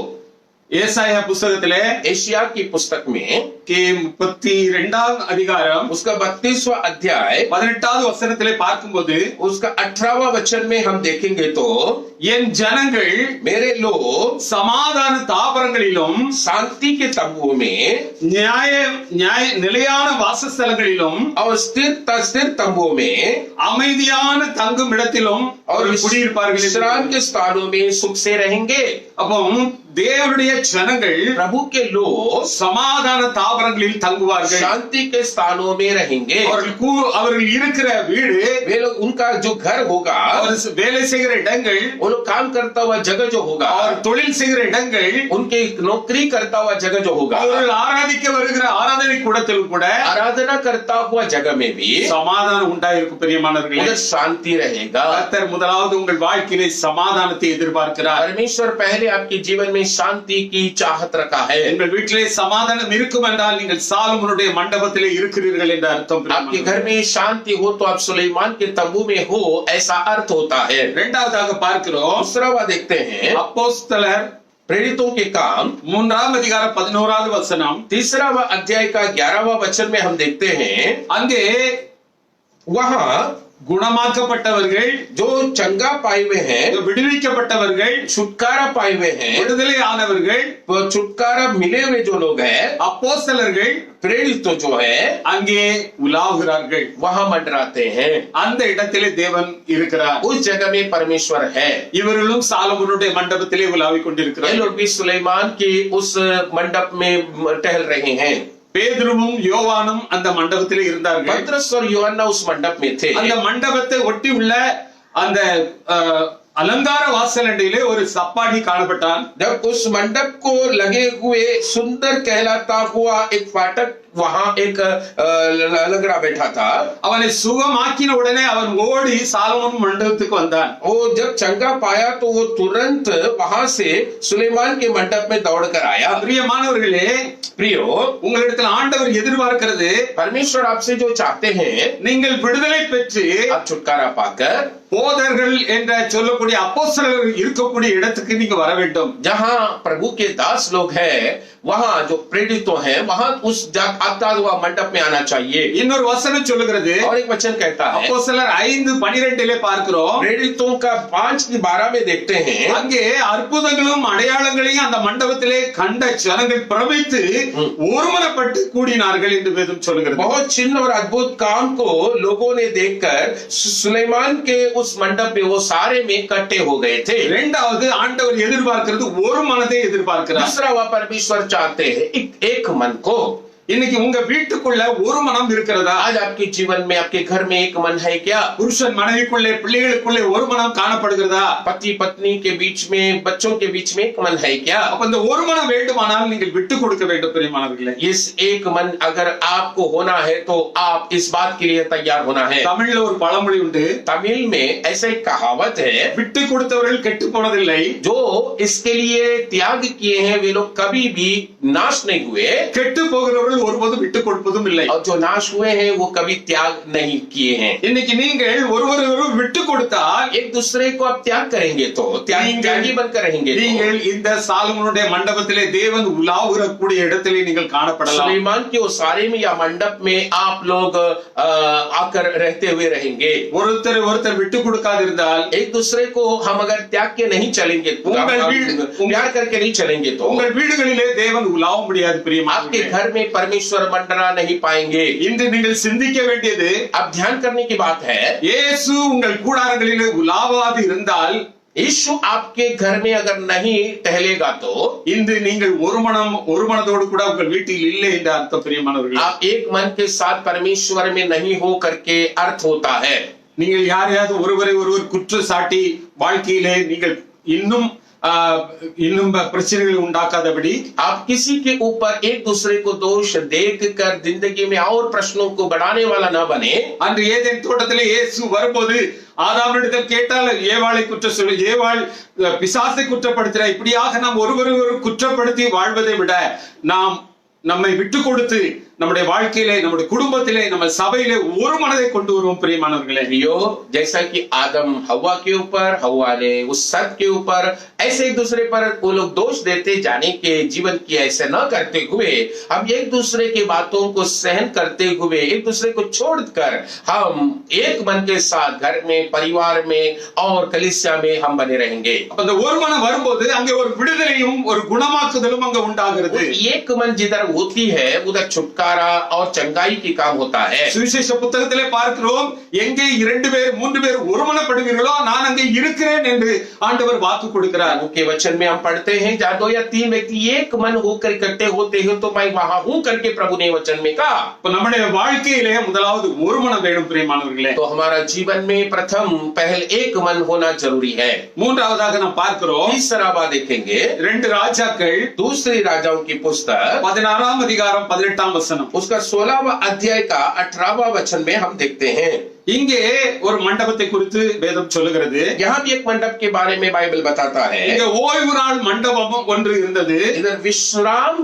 Speaker 2: ஏசாயா புஸ்தகத்திலே
Speaker 1: एशिया की पुस्तक में
Speaker 2: 32ஆம் அதிகாரம்
Speaker 1: उसका 32वां अध्याय
Speaker 2: 18வது வசனத்திலே பார்க்கும்போது
Speaker 1: उसका 18वां वचन में हम देखेंगे तो
Speaker 2: என் ஜனங்கள்
Speaker 1: मेरे लोग
Speaker 2: சமாதான தாபரங்களிலும்
Speaker 1: शांति के तंबुओं में
Speaker 2: நிலையான வாசஸ்தலங்களிலும்
Speaker 1: और स्थिर तंबुओं में
Speaker 2: அமைதியான தங்கும் இடத்திலும்
Speaker 1: और
Speaker 2: குடியிருப்பார்கள்.
Speaker 1: विश्राम के स्थानों में सुख से रहेंगे।
Speaker 2: அப்போ தேவனுடைய ஜனங்கள்
Speaker 1: प्रभु के लोग
Speaker 2: சமாதான தாபரங்களில் தங்குவார்கள்.
Speaker 1: शांति के स्थानों में रहेंगे।
Speaker 2: அவர்கள் இருக்கிற வீடு,
Speaker 1: वे लोग उनका जो घर होगा,
Speaker 2: வேலை செய்கிற இடங்கள்,
Speaker 1: वो लोग काम करता हुआ जगह जो होगा,
Speaker 2: और தொழில் செய்கிற இடங்கள்,
Speaker 1: उनके नौकरी करता हुआ जगह जो होगा,
Speaker 2: அவர்கள் ஆராதிக்க வருகிற ஆராதனை கூடத்திலும் கூட
Speaker 1: आराधना करता हुआ जगह में भी
Speaker 2: சமாதானம் உண்டாயிருக்கும். பிரியமானவர்களே,
Speaker 1: उधर शांति रहेगा।
Speaker 2: கர்த்தர் முதலாவது உங்கள் வாழ்க்கையிலே சமாதானத்தை எதிர்பார்க்கிறார்.
Speaker 1: परमेश्वर पहले आपके जीवन में शांति की चाहत रखा है।
Speaker 2: உங்கள் வீட்டிலே சமாதானம் இருக்கும் என்றால் நீங்கள் சாலமோனுடைய மண்டபத்திலே இருக்கிறீர்கள் என்ற அர்த்தம்.
Speaker 1: आपके घर में शांति हो तो आप सुलेमान के तंबू में हो, ऐसा अर्थ होता है।
Speaker 2: இரண்டாவதாக பார்க்கிறோம்,
Speaker 1: दूसरा देखते हैं
Speaker 2: அப்போஸ்தலர்
Speaker 1: प्रेरितों के काम
Speaker 2: 3ஆம் அதிகாரம் 11வது வசனம்.
Speaker 1: तीसरा अध्याय का 11वां वचन में हम देखते हैं
Speaker 2: அங்கே
Speaker 1: वहां
Speaker 2: குணமாக்கப்பட்டவர்கள்,
Speaker 1: जो चंगा पाए हुए हैं,
Speaker 2: விடுவிக்கப்பட்டவர்கள்,
Speaker 1: छुटकारा पाए हुए हैं,
Speaker 2: விடுதலை ஆனவர்கள்,
Speaker 1: वो छुटकारा मिले हुए जो लोग हैं,
Speaker 2: அப்போஸ்தலர்கள்
Speaker 1: प्रेरित जो है
Speaker 2: அங்கே உலாவுகிறார்கள்.
Speaker 1: वहां मंडराते हैं।
Speaker 2: அந்த இடத்திலே தேவன் இருக்கிறார்.
Speaker 1: उस जगह में परमेश्वर है।
Speaker 2: இவர்களும் சாலமோனுடைய மண்டபத்திலே உலாவிக்
Speaker 1: ये
Speaker 2: கொண்டிருக்கிறார்கள்.
Speaker 1: लोग भी सुलेमान के उस मंडप में टहल रहे हैं।
Speaker 2: பேதுருவும் யோவானும் அந்த மண்டபத்திலே இருந்தார்கள்.
Speaker 1: पतरस और यूहन्ना उस मंडप में थे।
Speaker 2: அந்த மண்டபத்தை ஒட்டி உள்ள அந்த अलंकार वासलंडीले और सप्पाड़ी काणपट्टान।
Speaker 1: जब उस मंडप को लगे हुए सुंदर कहलाता हुआ एक फाटक वहां एक लंगड़ा बैठा था।
Speaker 2: அவனை சுகமாக்கின உடனே அவன் ஓடி சாலமோன் மண்டபத்துக்கு வந்தான்।
Speaker 1: वो जब चंगा पाया तो वो तुरंत वहां से सुलेमान के मंडप में दौड़ कर आया।
Speaker 2: பிரியமானவர்களே,
Speaker 1: प्रियो,
Speaker 2: உங்களிடத்தில் ஆண்டவர் எதிர்பார்க்கிறது,
Speaker 1: परमेश्वर आपसे जो चाहते हैं,
Speaker 2: நீங்கள் விடுதலை பெற்று
Speaker 1: आप छुटकारा पाकर
Speaker 2: போதர்கள் என்ற சொல்லக்கூடிய அப்போஸ்தலர்கள் இருக்கக்கூடிய இடத்துக்கு நீங்க வர வேண்டும்।
Speaker 1: जहां प्रभु के दास लोग हैं, वहां जो प्रेरितों हैं, वहां उस आता हुआ मंडप में आना चाहिए।
Speaker 2: இன்னொரு வசனம் சொல்லுகிறது,
Speaker 1: और एक वचन कहता है,
Speaker 2: அப்போஸ்தலர் 5:12 பார்க்கிறோம்,
Speaker 1: प्रेरितों का 5:12 में देखते हैं,
Speaker 2: அங்கே அற்புதங்களும் அடையாளங்களையும் அந்த மண்டபத்திலே கண்ட ஜனங்கள் பிரமித்து ஒருமனப்பட்டு கூடினார்கள் என்று வேதம் சொல்கிறது।
Speaker 1: बहुत चिन्ह और अद्भुत काम को लोगों ने देखकर सुलेमान के उस मंडप में वो सारे में इकट्ठे हो गए थे।
Speaker 2: இரண்டாவது ஆண்டவர் எதிர்பார்க்கிறது ஒரு மனதை எதிர்பார்க்கிறார்।
Speaker 1: दूसरा वह परमेश्वर चाहते हैं एक मन को।
Speaker 2: இன்னைக்கு உங்க வீட்டுக்குள்ள ஒரு மனம் இருக்கிறதா?
Speaker 1: आज आपके जीवन में आपके घर में एक मन है क्या?
Speaker 2: புருஷன் மனைவிக்குள்ளே பிள்ளைகளுக்குள்ளே ஒரு மனம் காணப்படுகிறதா?
Speaker 1: पति पत्नी के बीच में बच्चों के बीच में एक मन है क्या?
Speaker 2: அப்ப இந்த ஒரு மனம் வேண்டுமானால் நீங்கள் விட்டு கொடுக்க வேண்டும் பிரியமானவர்களே।
Speaker 1: इस एक मन अगर आपको होना है तो आप इस बात के लिए तैयार होना है।
Speaker 2: தமிழ்ல ஒரு பழமொழி உண்டு,
Speaker 1: तमिल में ऐसा एक कहावत है,
Speaker 2: விட்டு கொடுத்தவர்கள் கெட்டு போனதில்லை,
Speaker 1: जो इसके लिए त्याग किए हैं वे लोग कभी भी नाश नहीं हुए,
Speaker 2: கெட்டு போகிறவர்கள் ஒருபோதும் விட்டு கொடுப்பதும் இல்லை।
Speaker 1: और जो नाश हुए हैं वो कभी त्याग नहीं किए हैं।
Speaker 2: இன்னைக்கு நீங்கள் ஒருவர் விட்டு கொடுத்தால்,
Speaker 1: एक दूसरे को आप त्याग करेंगे तो त्यागी बनकर रहेंगे।
Speaker 2: நீங்கள் இந்த சாலமோனுடைய மண்டபத்திலே தேவன் உலாவுறக்கூடிய இடத்திலே நீங்கள் காணப்படலாம்।
Speaker 1: सुलेमान के उसारे में या मंडप में आप लोग आकर रहते हुए रहेंगे।
Speaker 2: ஒருத்தர் விட்டு கொடுக்காதிருந்தால்,
Speaker 1: एक दूसरे को हम अगर त्याग के नहीं चलेंगे, प्यार करके नहीं चलेंगे तो
Speaker 2: உங்கள் வீடுகளிலே தேவன் உலாவ முடியாது பிரியமானவர்களே।
Speaker 1: आपके घर में परमेश्वर मंडरा नहीं पाएंगे।
Speaker 2: இன்று நீங்கள் சிந்திக்க வேண்டியது,
Speaker 1: अब ध्यान करने की बात है,
Speaker 2: இயேசு உங்கள் கூடாரங்களிலே உலாவாது இருந்தால்,
Speaker 1: यीशु आपके घर में अगर नहीं टहलेगा तो
Speaker 2: இன்று நீங்கள் ஒரு மனதோடு கூட உங்கள் வீட்டில் இல்லை என்ற அர்த்தம் பிரியமானவர்களே।
Speaker 1: आप एक मन के साथ परमेश्वर में नहीं हो करके अर्थ होता है।
Speaker 2: நீங்கள் யாரையாவது ஒருவரை ஒருவர் குற்றம் சாட்டி வாழ்க்கையிலே நீங்கள் இன்னும் பிரச்சனைகளை உண்டாக்காதபடி,
Speaker 1: आप किसी के ऊपर एक दूसरे को दोष देख कर जिंदगी में और प्रश्नों को बढ़ाने वाला न बने।
Speaker 2: அன்று ஏதேன் தோட்டத்திலே இயேசு வரும்போது ஆதாமினிடத்தில் கேட்டால் ஏவாளை குற்றம் சொல்லி, ஏவாள் பிசாசை குற்றப்படுத்துற, இப்படியாக நாம் ஒருவர் குற்றப்படுத்தி வாழ்வதை விட நாம் நம்மை விட்டு கொடுத்து நம்முடைய வாழ்க்கையிலே நம்முடைய குடும்பத்திலே நம்ம சபையிலே ஒரு மனதை கொண்டு வருவோம் பிரியமானவர்களே.
Speaker 1: प्रियो, जैसा कि आदम हवा के ऊपर, हवा ने उस सत के ऊपर ऐसे एक दूसरे पर वो लोग दोष देते जाने के जीवन की ऐसे न करते हुए हम एक दूसरे की बातों को सहन करते हुए एक दूसरे को छोड़कर हम एक मन के साथ घर में, परिवार में और कलीसिया में हम बने रहेंगे.
Speaker 2: அந்த ஒரு மனம் வரும்போது அங்கே ஒரு விடுதலையும் ஒரு குணமாக்குதலும் அங்க உண்டாகிறது.
Speaker 1: एक मन जिधर होती है उधर छुटकारा और चंगाई की काम होता है.
Speaker 2: சுவிசேஷ புத்தகத்திலே பார்க்கிறோம், எங்கே 2 பேர் 3 பேர் ஒருமனப்படுவீர்களோ நான் அங்கே இருக்கிறேன் என்று ஆண்டவர் வாக்கு கொடுக்கிறார்.
Speaker 1: के वचन में हम पढ़ते हैं जहाँ 2 या 3 व्यक्ति एक मन होकर इकट्ठे होते हैं तो मैं वहां हूं करके प्रभु ने वचन में कहा.
Speaker 2: இப்ப நம்முடைய வாழ்க்கையிலே முதலாவது ஒரு மனம் வேணும் பிரியமானவர்களே.
Speaker 1: तो हमारा जीवन में प्रथम पहल एक मन होना जरूरी है.
Speaker 2: மூன்றாவதாக நாம் பார்க்கிறோம்,
Speaker 1: तीसरा बात देखेंगे
Speaker 2: 2 ராஜாக்கள்
Speaker 1: दूसरी राजाओं की पुस्तक
Speaker 2: 16ஆம் அதிகாரம் 18ஆம் வசனம்.
Speaker 1: उसका 16वां अध्याय का 18वां वचन में हम देखते हैं.
Speaker 2: இங்கே ஒரு மண்டபத்தை குறித்து வேதம் சொல்லுகிறது.
Speaker 1: यहाँ भी एक मंडप के बारे में बाइबल बताता है.
Speaker 2: இங்க ஓய்வு நாள் மண்டபம் ஒன்று இருந்தது.
Speaker 1: इधर विश्राम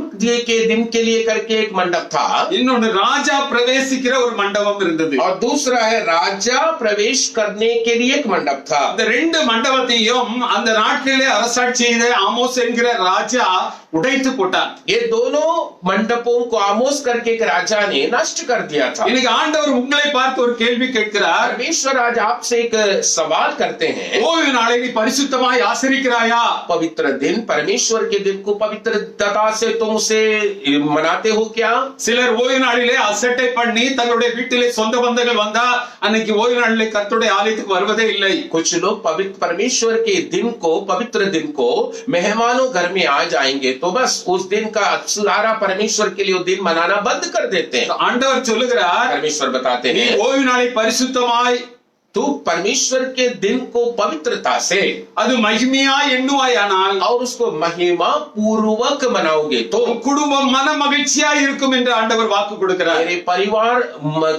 Speaker 1: के दिन के लिए करके एक मंडप था.
Speaker 2: இன்னொன்று ராஜா பிரவேசிக்கிற ஒரு மண்டபம் இருந்தது.
Speaker 1: और दूसरा है राजा प्रवेश करने के लिए एक मंडप था.
Speaker 2: இந்த 2 மண்டபத்தையும் அந்த நாட்களிலே அரசாட்சி செய்த ஆமோஸ் என்கிற ராஜா உடைத்து போட்டார்.
Speaker 1: ये दोनों मंडपों को आमोस करके एक राजा ने नष्ट कर दिया था.
Speaker 2: இன்னைக்கு ஆண்டவர் உங்களை பார்த்து ஒரு கேள்வி கேட்கிறார்.
Speaker 1: परमेश्वर आज आपसे एक सवाल करते हैं.
Speaker 2: ஓய்வு நாளை நீ பரிசுத்தமாய் ஆசரிக்கிறாயா?
Speaker 1: पवित्र दिन, परमेश्वर के दिन को पवित्रता से तुम उसे मनाते हो क्या?
Speaker 2: சிலர் ஓய்வு நாளிலே அசட்டை பண்ணி தங்களுடைய வீட்டிலே சொந்த பந்தங்கள் வந்தா அன்னைக்கு ஓய்வு நாளிலே கர்த்தருடைய ஆலயத்துக்கு வருவதே இல்லை.
Speaker 1: कुछ लोग पवित्र परमेश्वर के दिन को, पवित्र दिन को मेहमानों घर में आ जाएंगे तो बस उस दिन का सारा परमेश्वर के लिए वो दिन मनाना बंद कर देते हैं.
Speaker 2: ஆண்டவர் சொல்லுகிறார்,
Speaker 1: परमेश्वर बताते
Speaker 2: நீ
Speaker 1: हैं
Speaker 2: ஓய்வு நாளை பரிசுத்தமாய்
Speaker 1: तू परमेश्वर के दिन को पवित्रता से
Speaker 2: அது மகிமையாய் எண்ணுவாயானால்
Speaker 1: और उसको महिमा पूर्वक मनाओगे तो
Speaker 2: உன் குடும்பம் மன மகிழ்ச்சியாய் இருக்கும் என்று ஆண்டவர் வாக்கு கொடுக்கிறார்.
Speaker 1: मेरे परिवार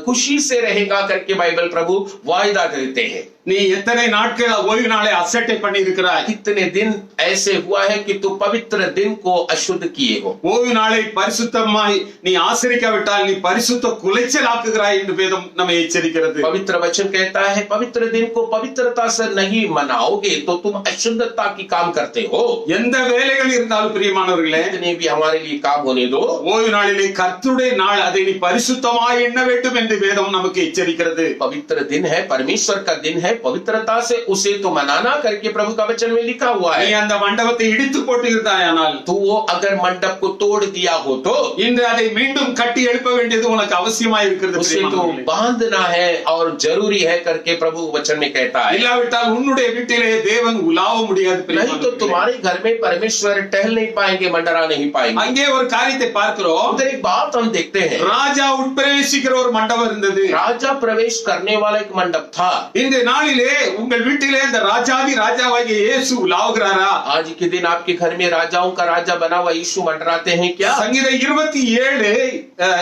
Speaker 1: खुशी से रहेगा करके बाइबल प्रभु वायदा देते हैं.
Speaker 2: நீ எத்தனை நாட்கள் ஓய்வு நாளை அசட்டை பண்ணி இருக்கிறாய்?
Speaker 1: कितने दिन ऐसे हुआ है कि तू पवित्र दिन को अशुद्ध किए हो.
Speaker 2: ஓய்வு நாளை பரிசுத்தமாய் நீ ஆசரிக்காவிட்டால் நீ பரிசுத்த குலைச்சல் ஆக்குகிறாய் என்று வேதம் நம்மை எச்சரிக்கிறது.
Speaker 1: पवित्र वचन कहता है पवित्र दिन को पवित्रता से नहीं मनाओगे तो तुम अशुद्धता की काम करते हो.
Speaker 2: எந்த வேலைகள் இருந்தாலும் பிரியமானவர்களே,
Speaker 1: जितने भी हमारे लिए काम होने दो,
Speaker 2: ஓய்வு நாளிலே கர்த்தருடைய நாள், அதை நீ பரிசுத்தமாய் எண்ண வேண்டும் என்று வேதம் நமக்கு எச்சரிக்கிறது.
Speaker 1: पवित्र दिन है, परमेश्वर का दिन है, पवित्रता से उसे तो मनाना करके प्रभु का वचन में लिखा हुआ
Speaker 2: நீ
Speaker 1: है.
Speaker 2: அந்த மண்டபத்தை இடித்து போட்டு இருந்தாயானால்
Speaker 1: तो वो अगर मंडप को तोड़ दिया हो तो
Speaker 2: இன்று அதை மீண்டும் கட்டி எழுப்ப வேண்டியது உனக்கு அவசியமாய் இருக்கிறது.
Speaker 1: उसे तो बांधना है और जरूरी है करके प्रभु वचन में कहता है.
Speaker 2: இல்லாவிட்டால் உன்னுடைய வீட்டிலே தேவன் உலாவ முடியாது.
Speaker 1: नहीं तो तुम्हारे घर में परमेश्वर टहल नहीं पाएंगे, मंडरा नहीं पाएंगे.
Speaker 2: அங்கே ஒரு காரியத்தை பார்க்கிறோம்.
Speaker 1: उधर एक बात हम देखते हैं.
Speaker 2: ராஜா உட்பிரவேசிக்கிற ஒரு மண்டபம் இருந்தது.
Speaker 1: राजा प्रवेश करने वाला एक मंडप था.
Speaker 2: இந்த நாளிலே உங்கள் வீட்டிலே இந்த ராஜாதி ராஜாவாகிய இயேசு உலாவுகிறாரா?
Speaker 1: आज के दिन आपके घर में राजाओं का राजा बना हुआ यीशु मंडराते हैं क्या?
Speaker 2: சங்கீதம்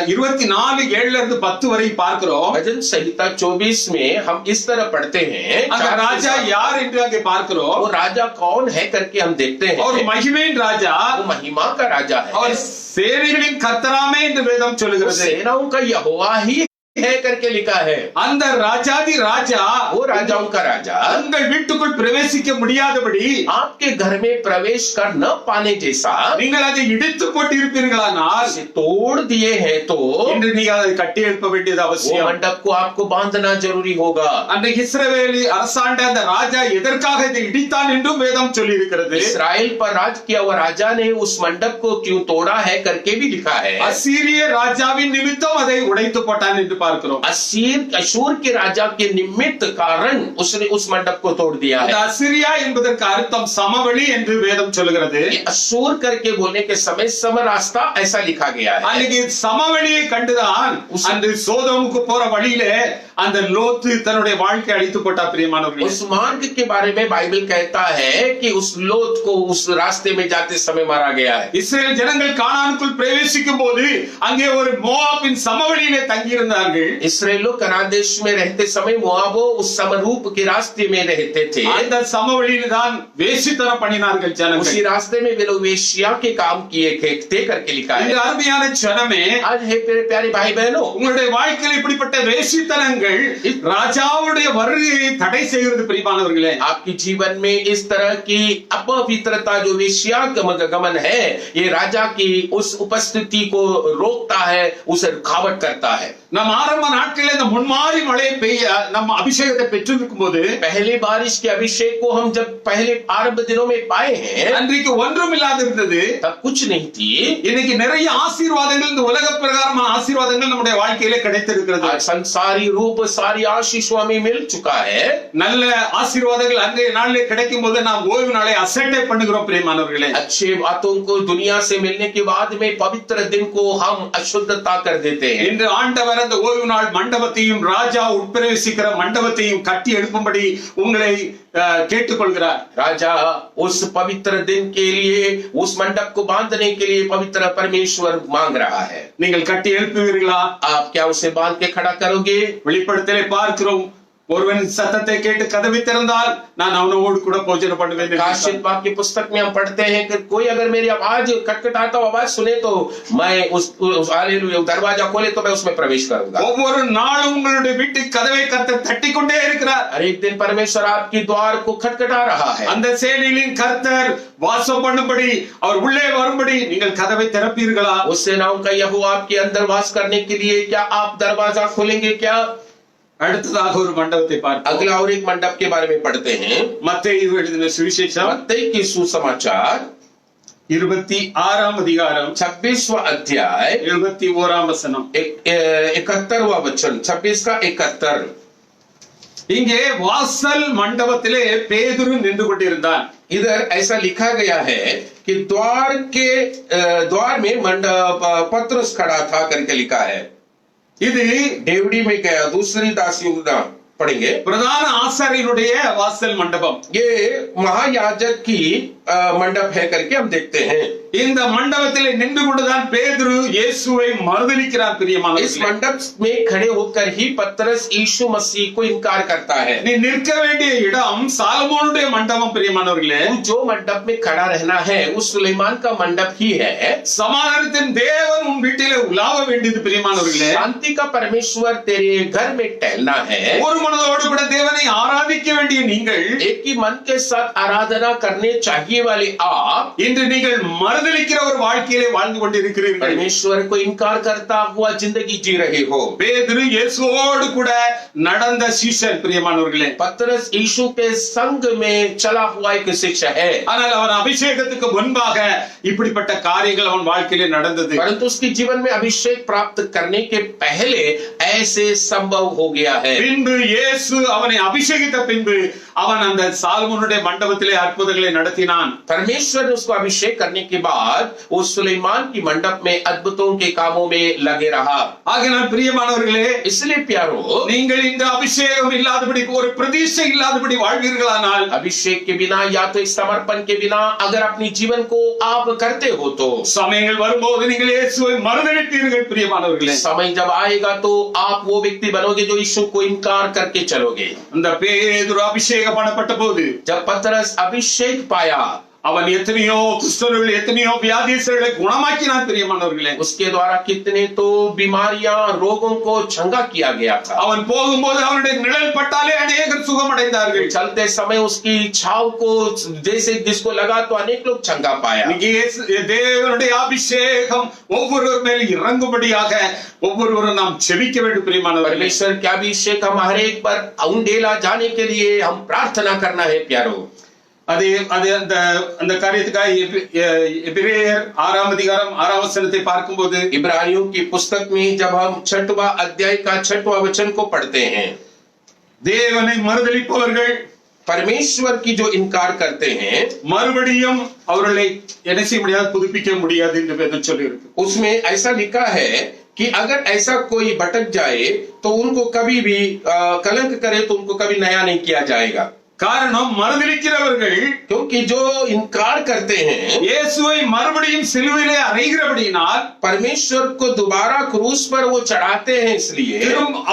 Speaker 2: 24:7 வரை பார்க்கிறோம்.
Speaker 1: भजन संहिता 24 में हम इस तरह पढ़ते हैं.
Speaker 2: அந்த ராஜா யார் என்று அங்கே பார்க்கிறோம்.
Speaker 1: वो राजा कौन है करके हम देखते हैं.
Speaker 2: और மகிமையின் ராஜா,
Speaker 1: वो महिमा का राजा है.
Speaker 2: அவர் சேனைகளின் கர்த்தராமே என்று வேதம்
Speaker 1: वो
Speaker 2: சொல்லுகிறது.
Speaker 1: सेनाओं का यहोवा ही है करके लिखा है.
Speaker 2: அந்த ராஜாதி ராஜா
Speaker 1: वो राजाओं का राजा
Speaker 2: உங்கள் வீட்டுக்குள் பிரவேசிக்க முடியாதபடி
Speaker 1: आपके घर में प्रवेश कर न पाने जैसा
Speaker 2: நீங்கள் அதை இடித்து போட்டு இருப்பீர்களானால்
Speaker 1: उसे तोड़ दिए हैं तो
Speaker 2: இன்று நீங்கள் அதை கட்டி எழுப்ப வேண்டியது
Speaker 1: वो
Speaker 2: அவசியம்.
Speaker 1: मंडप को आपको बांधना जरूरी होगा.
Speaker 2: அன்றைக்கு இஸ்ரவேலி அரசாண்ட அந்த ராஜா எதற்காக இதை இடித்தான் என்றும் வேதம் சொல்லி இருக்கிறது.
Speaker 1: इसराइल पर राज किया हुआ राजा ने उस मंडप को क्यों तोड़ा है करके भी लिखा है.
Speaker 2: அசீரிய ராஜாவின் நிமித்தம் அதை உடைத்து போட்டான் என்று பார்க்கிறோம்.
Speaker 1: अशूर के राजा के निमित्त कारण उसने उस मंडप को तोड़ दिया
Speaker 2: அந்த
Speaker 1: है.
Speaker 2: அசிரியா என்பதற்கு அர்த்தம் சமவெளி என்று வேதம் சொல்லுகிறது.
Speaker 1: ये अशूर करके बोलने के समय सम रास्ता ऐसा लिखा गया है.
Speaker 2: அன்னைக்கு சமவெளியை கண்டுதான் அந்த சோதோமுக்கு போற வழியிலே அந்த லோத்து தன்னுடைய வாழ்க்கை அழித்து போட்டா பிரியமானவர்களே.
Speaker 1: उस मार्ग के बारे में बाइबल कहता है कि उस लोत को उस रास्ते में जाते समय मारा गया है.
Speaker 2: இஸ்ரேல் ஜனங்கள் கானானுக்குள் பிரவேசிக்கும் போது அங்கே ஒரு மோவாபின் சமவெளியிலே தங்கி இருந்தார்கள்.
Speaker 1: इसराइल लोग कनान देश में रहते समय मोआबो उस समरूप के रास्ते में रहते थे.
Speaker 2: அந்த சமவெளியில் தான் வேசித்தனம் பண்ணினார்கள் ஜனங்கள்.
Speaker 1: उसी रास्ते में वे लोग वेश्या के काम किए थे करके लिखा है.
Speaker 2: இந்த அருமையான ஜனமே,
Speaker 1: आज है प्यारे भाई बहनों,
Speaker 2: உங்களுடைய வாழ்க்கையில் இப்படிப்பட்ட வேசித்தனங்கள் ராஜாவுடைய வருகையை தடை செய்கிறது பிரியமானவர்களே.
Speaker 1: आपके जीवन में इस तरह की अपवित्रता जो वेश्या गमन है, ये राजा की उस उपस्थिति को रोकता है, उसे रुकावट करता है.
Speaker 2: நம் ஆரம்ப நாட்களில் இந்த முன்மாறி மழை பெய்ய நம்ம அபிஷேகத்தை பெற்றிருக்கும் போது,
Speaker 1: पहले बारिश के अभिषेक को हम जब पहले आरंभ दिनों में पाए हैं,
Speaker 2: அன்றைக்கு ஒன்றும் இல்லாது இருந்தது.
Speaker 1: तब कुछ नहीं थी.
Speaker 2: இன்னைக்கு நிறைய ஆசீர்வாதங்கள், இந்த உலக பிரகாரமான ஆசீர்வாதங்கள் நம்முடைய வாழ்க்கையிலே கிடைத்திருக்கிறது.
Speaker 1: आज संसारी रूप सारी आशीष हमें मिल चुका है.
Speaker 2: நல்ல ஆசீர்வாதங்கள் அன்றைய நாளிலே கிடைக்கும் போது நாம் ஓய்வு நாளை அசட்டை பண்ணுகிறோம் பிரியமானவர்களே.
Speaker 1: अच्छे बातों को दुनिया से मिलने के बाद में पवित्र दिन को हम अशुद्धता कर देते हैं.
Speaker 2: இன்று ஆண்டவர் அந்த ஓய்வு நாள் மண்டபத்தையும் ராஜா உட்பிரவேசிக்கிற மண்டபத்தையும் கட்டி எழுப்பும்படி உங்களை கேட்டுக்கொள்கிறார்.
Speaker 1: राजा उस पवित्र दिन के लिए उस मंडप को बांधने के लिए पवित्र परमेश्वर मांग रहा है.
Speaker 2: நீங்கள் கட்டி எழுப்புவீர்களா?
Speaker 1: आप क्या उसे बांध के खड़ा करोगे?
Speaker 2: வெளிப்படுத்தலை பார்க்கிறோம், ஒருவன் சத்தத்தை கேட்டு கதவை திறந்தால் நான் அவனோடு கூட भोजन பண்ணுவேன்.
Speaker 1: प्रकाशित वाक्य पुस्तक में हम पढ़ते हैं कि कोई अगर मेरी आवाज खटखटाता हुआ आवाज सुने तो मैं उस दरवाजा खोले तो मैं उसमें प्रवेश करूंगा.
Speaker 2: ஒவ்வொரு நாளும் உங்களுடைய வீட்டுக்கு கதவை கர்த்தர் தட்டிக்கொண்டே இருக்கிறார்.
Speaker 1: हर एक दिन परमेश्वर आपकी द्वार को खटखटा रहा है.
Speaker 2: அந்த சேனையின் கர்த்தர் வாசம் பண்ணும்படி, அவர் உள்ளே வரும்படி நீங்கள் கதவை திறப்பீர்களா?
Speaker 1: उस सेनाओं का यहोवा आपके अंदर वास करने के लिए क्या आप दरवाजा खोलेंगे क्या?
Speaker 2: அடுத்ததாக ஒரு மண்டபத்தை பார்ப்போம்.
Speaker 1: अगला और एक मंडप के बारे में पढ़ते हैं.
Speaker 2: மத்தேயு எழுதின சுவிசேஷம்
Speaker 1: मत्ती की सुसमाचार
Speaker 2: 26ஆம் அதிகாரம்
Speaker 1: 26वां अध्याय
Speaker 2: 71ஆம் வசனம்.
Speaker 1: 71वां वचन 26 का 71.
Speaker 2: இங்கே வாசல் மண்டபத்திலே பேதுரு நின்று கொண்டிருந்தான்.
Speaker 1: इधर ऐसा लिखा गया है कि द्वार में पतरस खड़ा था करके लिखा है.
Speaker 2: இது
Speaker 1: डेवड़ी में गया दूसरी दासियों का पढ़ेंगे.
Speaker 2: பிரதான ஆசாரியனுடைய வாசல் மண்டபம்.
Speaker 1: ये महायाजक की मंडप है करके हम देखते हैं.
Speaker 2: இந்த மண்டபத்திலே நின்று கொண்டுதான் பேதுரு இயேசுவை மறுதலிக்கிறார்
Speaker 1: इस
Speaker 2: பிரியமானவர்களே.
Speaker 1: मंडप में खड़े होकर ही पतरस यीशु मसीह को इनकार करता है.
Speaker 2: நீ நிற்க வேண்டிய இடம் சாலமோனுடைய மண்டபம் பிரியமானவர்களே.
Speaker 1: जो मंडप में खड़ा रहना है उस सुलेमान का मंडप ही है.
Speaker 2: சமாதானத்தின் தேவன் உன் வீட்டிலே உலாவ வேண்டியது பிரியமானவர்களே.
Speaker 1: शांति का परमेश्वर तेरे घर में टहलना है.
Speaker 2: ஒரு மனதோடு கூட தேவனை ஆராதிக்க வேண்டிய நீங்கள்,
Speaker 1: एक ही मन के साथ आराधना करने चाहिए वाले आप
Speaker 2: இன்று நீங்கள் மறுதலிக்கிற ஒரு வாழ்க்கையிலே வாழ்ந்து கொண்டிருக்கிறீர்கள்.
Speaker 1: परमेश्वर को इनकार करता हुआ जिंदगी जी रहे हो.
Speaker 2: பேதுரு இயேசுவோடு கூட நடந்த சீஷன் பிரியமானவர்களே.
Speaker 1: पतरस यीशु के संग में चला हुआ एक शिष्य है.
Speaker 2: ஆனால் அவன் அபிஷேகத்துக்கு முன்பாக இப்படிப்பட்ட காரியங்கள் அவன் வாழ்க்கையிலே நடந்தது.
Speaker 1: परंतु उसके जीवन में अभिषेक प्राप्त करने के पहले ऐसे संभव हो गया है.
Speaker 2: பின்பு இயேசு அவனை அபிஷேகித்த பின்பு அவன் அந்த சாலமோனுடைய மண்டபத்திலே அற்புதங்களை நடத்தினான்.
Speaker 1: परमेश्वर ने उसको अभिषेक करने के बाद वो सुलेमान की मंडप में अद्भुतों के कामों में लगे रहा.
Speaker 2: ஆகையால் பிரியமானவர்களே,
Speaker 1: इसलिए प्यारो,
Speaker 2: நீங்கள் இந்த அபிஷேகம் இல்லாதபடி, ஒரு பிரதிஷ்டை இல்லாதபடி வாழ்வீர்களானால்,
Speaker 1: अभिषेक के बिना या तो इस समर्पण के बिना अगर अपनी जीवन को आप करते हो तो
Speaker 2: சமயங்கள் வரும்போது நீங்கள் இயேசுவை மறுதலிப்பீர்கள் பிரியமானவர்களே.
Speaker 1: समय जब आएगा तो आप वो व्यक्ति बनोगे जो यीशु को इनकार करके चलोगे.
Speaker 2: அந்த பேதுரு அபிஷேகம் பண்ணப்பட்ட போது,
Speaker 1: जब पतरस अभिषेक पाया,
Speaker 2: அவன் எத்தனையோ குஷ்டரோகிகள், எத்தனையோ வியாதிஸ்தர்களை குணமாக்கினான் பிரியமானவர்களே.
Speaker 1: उसके द्वारा कितने तो बीमारियां रोगों को चंगा किया गया था.
Speaker 2: அவன் போகும்போது அவனுடைய நிழல் பட்டாலே அநேகர் சுகமடைந்தார்கள்.
Speaker 1: चलते समय उसकी छाव को जैसे जिसको लगा तो अनेक लोग चंगा पाया.
Speaker 2: இன்னைக்கு தேவனுடைய அபிஷேகம் ஒவ்வொருவர் மேல் இறங்கும்படியாக ஒவ்வொருவரும் நாம் ஜெபிக்க வேண்டும் பிரியமானவர்களே.
Speaker 1: परमेश्वर के अभिषेक हम हर एक पर उंडेला जाने के लिए हम प्रार्थना करना है प्यारो.
Speaker 2: அந்த காரியத்துக்காக எபிரேயர் 6ஆம் அதிகாரம் 6ஆம் வசனத்தை பார்க்கும்போது,
Speaker 1: इब्रानियों की पुस्तक में जब हम 6वां अध्याय का 6वां वचन को पढ़ते हैं,
Speaker 2: தேவனை மறுதலிப்பவர்கள்,
Speaker 1: परमेश्वर की जो इनकार करते हैं,
Speaker 2: மறுபடியும் அவர்களை என்ன செய்ய முடியாது, புதுப்பிக்க முடியாது என்று வேதம் சொல்லியிருக்கு.
Speaker 1: उसमें ऐसा लिखा है कि अगर ऐसा कोई भटक जाए तो उनको कभी भी कलंक करे तो उनको कभी नया नहीं किया जाएगा।
Speaker 2: காரணம் மறுதலிக்கிறவர்கள்
Speaker 1: क्योंकि जो इनकार करते हैं
Speaker 2: இயேசுவை மறுபடியும் சிலுவையிலே அறைகிறபடியினால்
Speaker 1: परमेश्वर को दोबारा क्रूस पर वो चढ़ाते हैं, इसलिए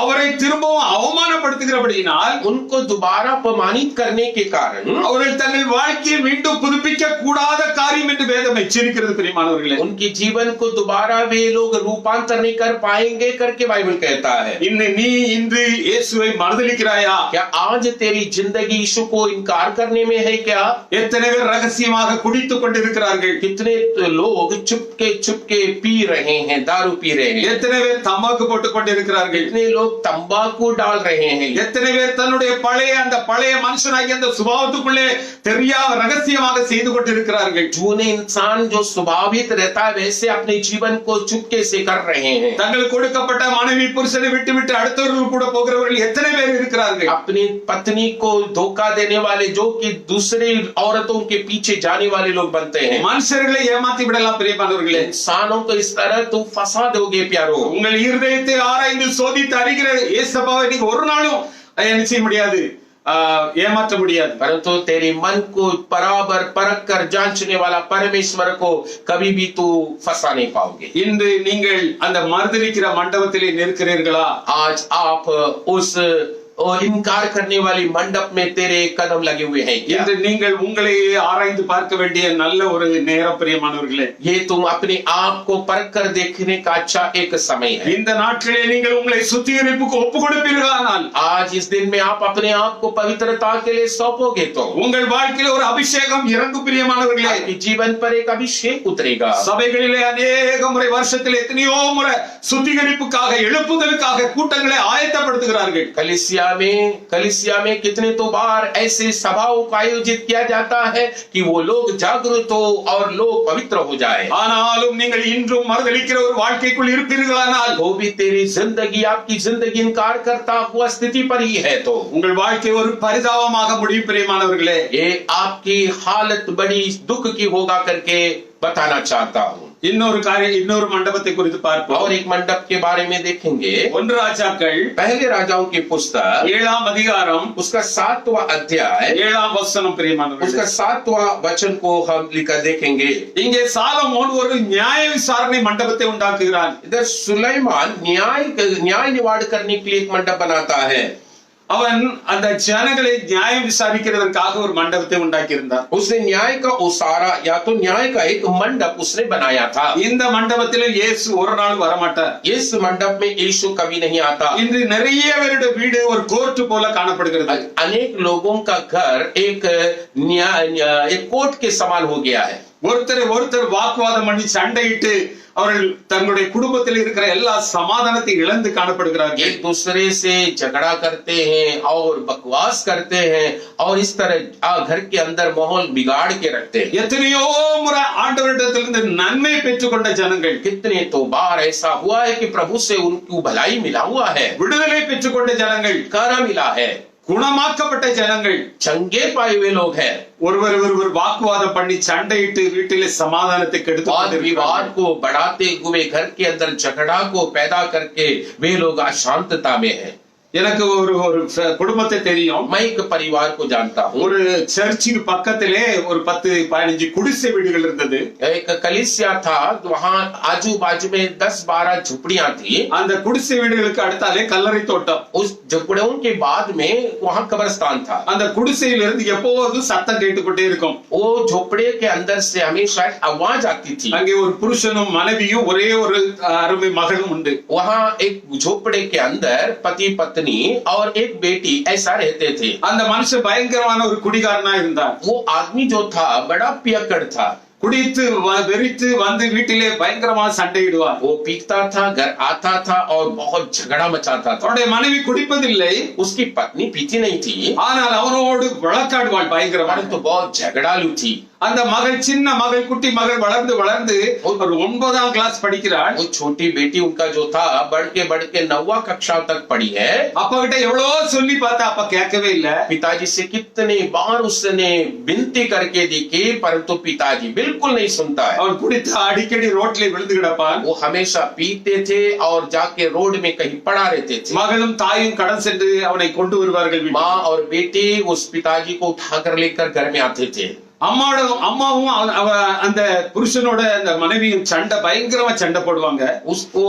Speaker 2: அவரை திரும்பவும் அவமானப்படுத்துகிறபடியினால்
Speaker 1: उनको दोबारा अपमानित करने के कारण
Speaker 2: அவர்கள் தங்கள் வாழ்க்கையை மீண்டும் புதுப்பிக்க கூடாத காரியம் என்று வேதம் எச்சரிக்கிறது பிரியமானவர்களே।
Speaker 1: उनके जीवन को दोबारा वे लोग रूपांतर नहीं कर पाएंगे करके बाइबल कहता है।
Speaker 2: நீ இன்று இயேசுவை மறுதலிக்கிறாயா?
Speaker 1: क्या आज तेरी जिंदगी यीशु को इनकार करने में है क्या?
Speaker 2: எத்தனை பேர் ரகசியமாக குடித்துக் கொண்டிருக்கிறார்கள்?
Speaker 1: कितने लोग चुपके चुपके पी रहे हैं, दारू पी रहे हैं।
Speaker 2: எத்தனை பேர் தம்பாக்கு போட்டுக் கொண்டிருக்கிறார்கள்?
Speaker 1: कितने लोग तंबाकू डाल रहे हैं।
Speaker 2: எத்தனை பேர் தன்னுடைய பழைய மனுஷனாகிய அந்த சுபாவத்துக்குள்ளே தெரியாத ரகசியமாக செய்து கொண்டிருக்கிறார்கள்?
Speaker 1: जूने इंसान जो स्वाभाविक रहता है वैसे अपने जीवन को चुपके से कर रहे हैं।
Speaker 2: தங்களுக்கு கொடுக்கப்பட்ட மனைவி புருஷனை விட்டு அடுத்தவர்கள் கூட போகிறவர்கள் எத்தனை பேர் இருக்கிறார்கள்?
Speaker 1: अपनी पत्नी को धोखा देने वाले, जो कि दूसरे औरतों के पीछे जाने वाले लोग बनते हैं।
Speaker 2: மனுஷர்களை ஏமாத்தி விடலாம் பிரியமானவர்களே।
Speaker 1: इंसानों को इस तरह तू फंसा दोगे प्यारो।
Speaker 2: உங்கள் இருதயத்தை ஆராய்ந்து சோதித்து அறிகிற இயேசுவை நீங்க ஒரு நாளும் என்ன செய்ய முடியாது, ஏமாற்ற முடியாது।
Speaker 1: परंतु तेरे मन को बराबर परख कर जांचने वाला परमेश्वर को कभी भी तू फंसा नहीं पाओगे।
Speaker 2: இன்று நீங்கள் அந்த மறுதலிக்கிற மண்டபத்திலே நிற்கிறீர்களா?
Speaker 1: आज आप उस इनकार करने वाली मंडप में तेरे कदम लगे हुए हैं क्या?
Speaker 2: இன்று நீங்கள் உங்களையே ஆராய்ந்து பார்க்க வேண்டிய நல்ல ஒரு நேரம் பிரியமானவர்களே।
Speaker 1: ये तुम अपने आप को परख कर देखने का अच्छा एक समय है।
Speaker 2: இந்த நாட்களிலே நீங்கள் உங்களை சுத்திகரிப்புக்கு ஒப்புக் கொடுப்பீர்களானால்,
Speaker 1: आज इस दिन में आप अपने आप को पवित्रता के लिए सौंपोगे तो
Speaker 2: உங்கள் வாழ்க்கையில ஒரு அபிஷேகம் இறங்கும் பிரியமானவர்களே।
Speaker 1: आपके जीवन पर एक अभिषेक उतरेगा।
Speaker 2: சபைகளிலே அநேக முறை வருஷத்தில் எத்தனையோ முறை சுத்திகரிப்புக்காக எழுப்புதலுக்காக கூட்டங்களை ஆயத்தப்படுத்துகிறார்கள்।
Speaker 1: कलिसिया में कितने तो बार ऐसे सभाओं का आयोजित किया जाता है कि वो लोग जागृत हो और लोग पवित्र हो जाए।
Speaker 2: ஆனாலும் நீங்கள் இன்றும் மறுதலிக்கிற ஒரு வாழ்க்கைக்குள் இருப்பீர்களானால்,
Speaker 1: वो भी तेरी जिंदगी, आपकी जिंदगी इनकार करता हुआ स्थिति पर ही है तो
Speaker 2: உங்கள் வாழ்க்கை ஒரு பரிதாபமாக முடியும் பிரியமானவர்களே।
Speaker 1: ये आपकी हालत बड़ी दुख की होगा करके बताना चाहता हूँ।
Speaker 2: இன்னொரு மண்டபத்தை குறித்து பார்ப்போம்।
Speaker 1: और एक मंडप के बारे में देखेंगे।
Speaker 2: 1 ராஜாக்கள்
Speaker 1: पहले राजाओं की पुस्तक
Speaker 2: 7ஆம் அதிகாரம்
Speaker 1: उसका 7वां अध्याय
Speaker 2: 7ஆம் வசனம் பிரியமானவர்களே।
Speaker 1: उसका 7वां वचन को हम लिखकर देखेंगे।
Speaker 2: இங்கே சாலமோன் ஒரு நியாய விசாரணை மண்டபத்தை உண்டாக்குகிறான்।
Speaker 1: इधर सुलेमान न्याय निवाड़ करने के लिए एक मंडप बनाता है।
Speaker 2: அவன் அந்த ஜனங்களை நியாயம் விசாரிக்கிறதற்காக ஒரு மண்டபத்தை உண்டாக்கி இருந்தார்।
Speaker 1: उसने न्याय का ओसारा या तो न्याय का एक मंडप उसने बनाया था।
Speaker 2: இந்த மண்டபத்தில் இயேசு ஒரு நாள் வரமாட்டார்।
Speaker 1: इस मंडप में यीशु कभी नहीं आता।
Speaker 2: இன்று நிறைய பேருடைய வீடு ஒரு கோர்ட் போல காணப்படுகிறது।
Speaker 1: अनेक लोगों का घर एक कोर्ट के समान हो गया है।
Speaker 2: ஒருத்தர் வாக்குவாதம் பண்ணி சண்டையிட்டு அவர்கள் தங்களுடைய குடும்பத்தில் இருக்கிற எல்லா சமாதானத்தை இழந்து காணப்படுகிறார்கள்।
Speaker 1: एक दूसरे से झगड़ा करते हैं और बकवास करते हैं और इस तरह घर के अंदर माहौल बिगाड़ के रखते हैं।
Speaker 2: எத்தனையோ முறை ஆண்டவரிடத்திலிருந்து நன்மை பெற்றுக்கொண்ட ஜனங்கள்,
Speaker 1: कितने तो बार ऐसा हुआ है कि प्रभु से उनको भलाई मिला हुआ है,
Speaker 2: விடுதலை பெற்றுக்கொண்ட ஜனங்கள்,
Speaker 1: करा मिला है,
Speaker 2: குணமாக்கப்பட்ட ஜனங்கள்,
Speaker 1: चंगे पाए हुए लोग हैं।
Speaker 2: ஒருவர் வாக்குவாதம் பண்ணி சண்டையிட்டு வீட்டிலே சமாதானத்தை கெடுத்து
Speaker 1: विवाद को बढ़ाते हुए घर के अंदर झगड़ा को पैदा करके वे लोग अशांतता में हैं।
Speaker 2: எனக்கு ஒரு குடும்பத்தை தெரியும்।
Speaker 1: मैं एक परिवार को जानता हूँ।
Speaker 2: ஒரு சர்ச்சுக்கு பக்கத்திலே ஒரு 10-15 குடிசை வீடுகள் இருந்தது।
Speaker 1: एक कलीसिया था, वहाँ आजू बाजू में 10-12 झुपड़ियां थी।
Speaker 2: அந்த குடிசை வீடுகளுக்கு அடுத்தாலே கல்லறை தோட்டம்।
Speaker 1: उस झुपड़ियों के बाद में वहाँ कब्रिस्तान था।
Speaker 2: அந்த குடிசையிலிருந்து எப்போதும் சத்தம் கேட்டுக்கொண்டே இருக்கும்।
Speaker 1: वो झोपड़े के अंदर से हमेशा आवाज आती थी।
Speaker 2: அங்கே ஒரு புருஷனும் மனைவியும் ஒரே ஒரு அருமை மகனும் உண்டு।
Speaker 1: वहाँ एक झोपड़े के अंदर पति पत्नी और एक बेटी ऐसा रहते थे।
Speaker 2: அந்த மனுஷன் பயங்கரமான ஒரு குடிகாரனா இருந்தார்।
Speaker 1: वो आदमी जो था बड़ा पियक्कड़ था।
Speaker 2: குடித்து வெறித்து வந்து வீட்டிலே பயங்கரமா சண்டையிடுவார்।
Speaker 1: वो पीता था, घर आता था और बहुत झगड़ा मचाता था।
Speaker 2: அவருடைய மனைவி குடிப்பதில்லை,
Speaker 1: उसकी पत्नी पीती नहीं थी,
Speaker 2: ஆனால் அவனோடு வழக்காடுவாள் பயங்கரமா।
Speaker 1: तो बहुत झगड़ालू थी।
Speaker 2: அந்த மகள் சின்ன மகள் குட்டி மகள் வளர்ந்து வளர்ந்து ஒரு 9ஆம் கிளாஸ் படிக்கிறாள்.
Speaker 1: वो छोटी बेटी उनका जो था बढ़ के 9वीं कक्षा तक पढ़ी है.
Speaker 2: அப்பா கிட்ட எவ்வளவோ சொல்லி பார்த்தா அப்பா கேட்கவே இல்ல.
Speaker 1: पिताजी से कितने बार उसने विनती करके देखी परंतु पिताजी बिल्कुल नहीं सुनता है.
Speaker 2: அவன் குடித்து அடிக்கடி ரோட்ல விழுந்து கிடப்பான்.
Speaker 1: वो हमेशा पीते थे और जाके रोड में कहीं पड़ा रहते थे.
Speaker 2: மகளும் தாயும் கடன் சென்று அவனை கொண்டு வருவார்கள்.
Speaker 1: माँ और बेटी उस पिताजी को उठाकर लेकर घर में आते थे.
Speaker 2: அம்மாவும் அந்த புருஷனோட அந்த மனைவியும் சண்டை பயங்கரமா சண்டை போடுவாங்க.
Speaker 1: उसको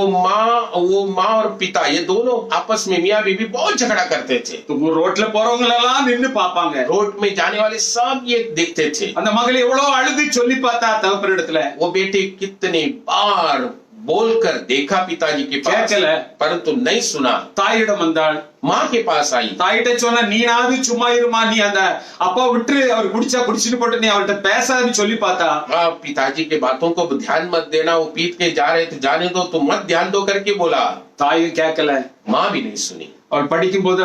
Speaker 1: वो माँ और पिता ये दोनों आपस में मियाँ बीवी बहुत झगड़ा करते थे.
Speaker 2: ரோட்ல போறவங்க எல்லாம் நின்னு பாப்பாங்க.
Speaker 1: रोड में जाने वाले सब ये देखते थे.
Speaker 2: அந்த மகள் எவ்வளவு அழுது சொல்லி பார்த்தா தகப்பனிடத்துல.
Speaker 1: वो बेटी कितने बार बोलकर देखा पिताजी के पास परंतु नहीं सुना.
Speaker 2: தாயிடம் வந்தாள்.
Speaker 1: माँ के पास आई.
Speaker 2: தாயிட்ட சொன்னா நீனாவது சும்மா இருமா, நீ அந்த அப்பா விட்டு அவர் குடிச்சா குடிச்சிட்டு போட்டு நீ அவர்கிட்ட பேசாதுன்னு சொல்லி பார்த்தா.
Speaker 1: पिताजी के बातों को ध्यान मत देना, वो पीट के जा रहे थे जाने दो, तुम मत ध्यान दो करके बोला.
Speaker 2: தாயும் கேட்கல.
Speaker 1: माँ भी नहीं सुनी.
Speaker 2: அவள் படிக்கும் போது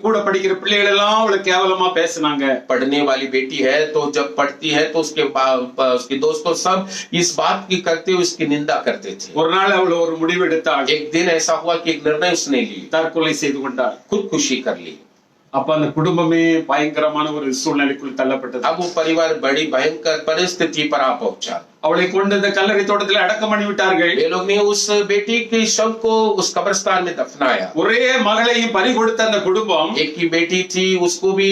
Speaker 2: கூட படிக்கிற பிள்ளைகள் எல்லாம் அவளை கேவலமா பேசினாங்க.
Speaker 1: पढ़ने वाली बेटी है तो जब पढ़ती है तो उसके दोस्तों सब इस बात की करते हुए उसकी निंदा करते थे.
Speaker 2: ஒரு நாள் அவள் ஒரு முடிவு எடுத்தாள்.
Speaker 1: एक दिन ऐसा हुआ कि एक निर्णय उसने ली.
Speaker 2: தற்கொலை செய்து கொண்டாள்.
Speaker 1: खुदकुशी कर ली.
Speaker 2: அப்ப அந்த குடும்பமே பயங்கரமான ஒரு சூழ்நிலைக்குள் தள்ளப்பட்டது.
Speaker 1: अब वो परिवार बड़ी भयंकर परिस्थिति पर आ पहुंचा.
Speaker 2: அவளை கொண்டு இந்த கல்லறை தோட்டத்தில் அடக்கம் பண்ணி விட்டார்கள்.
Speaker 1: वे लोग ने उस बेटी के शव को उस कब्रिस्तान में दफनाया.
Speaker 2: ஒரே மகளையும் பறி கொடுத்த அந்த குடும்பம்,
Speaker 1: एक की बेटी थी उसको भी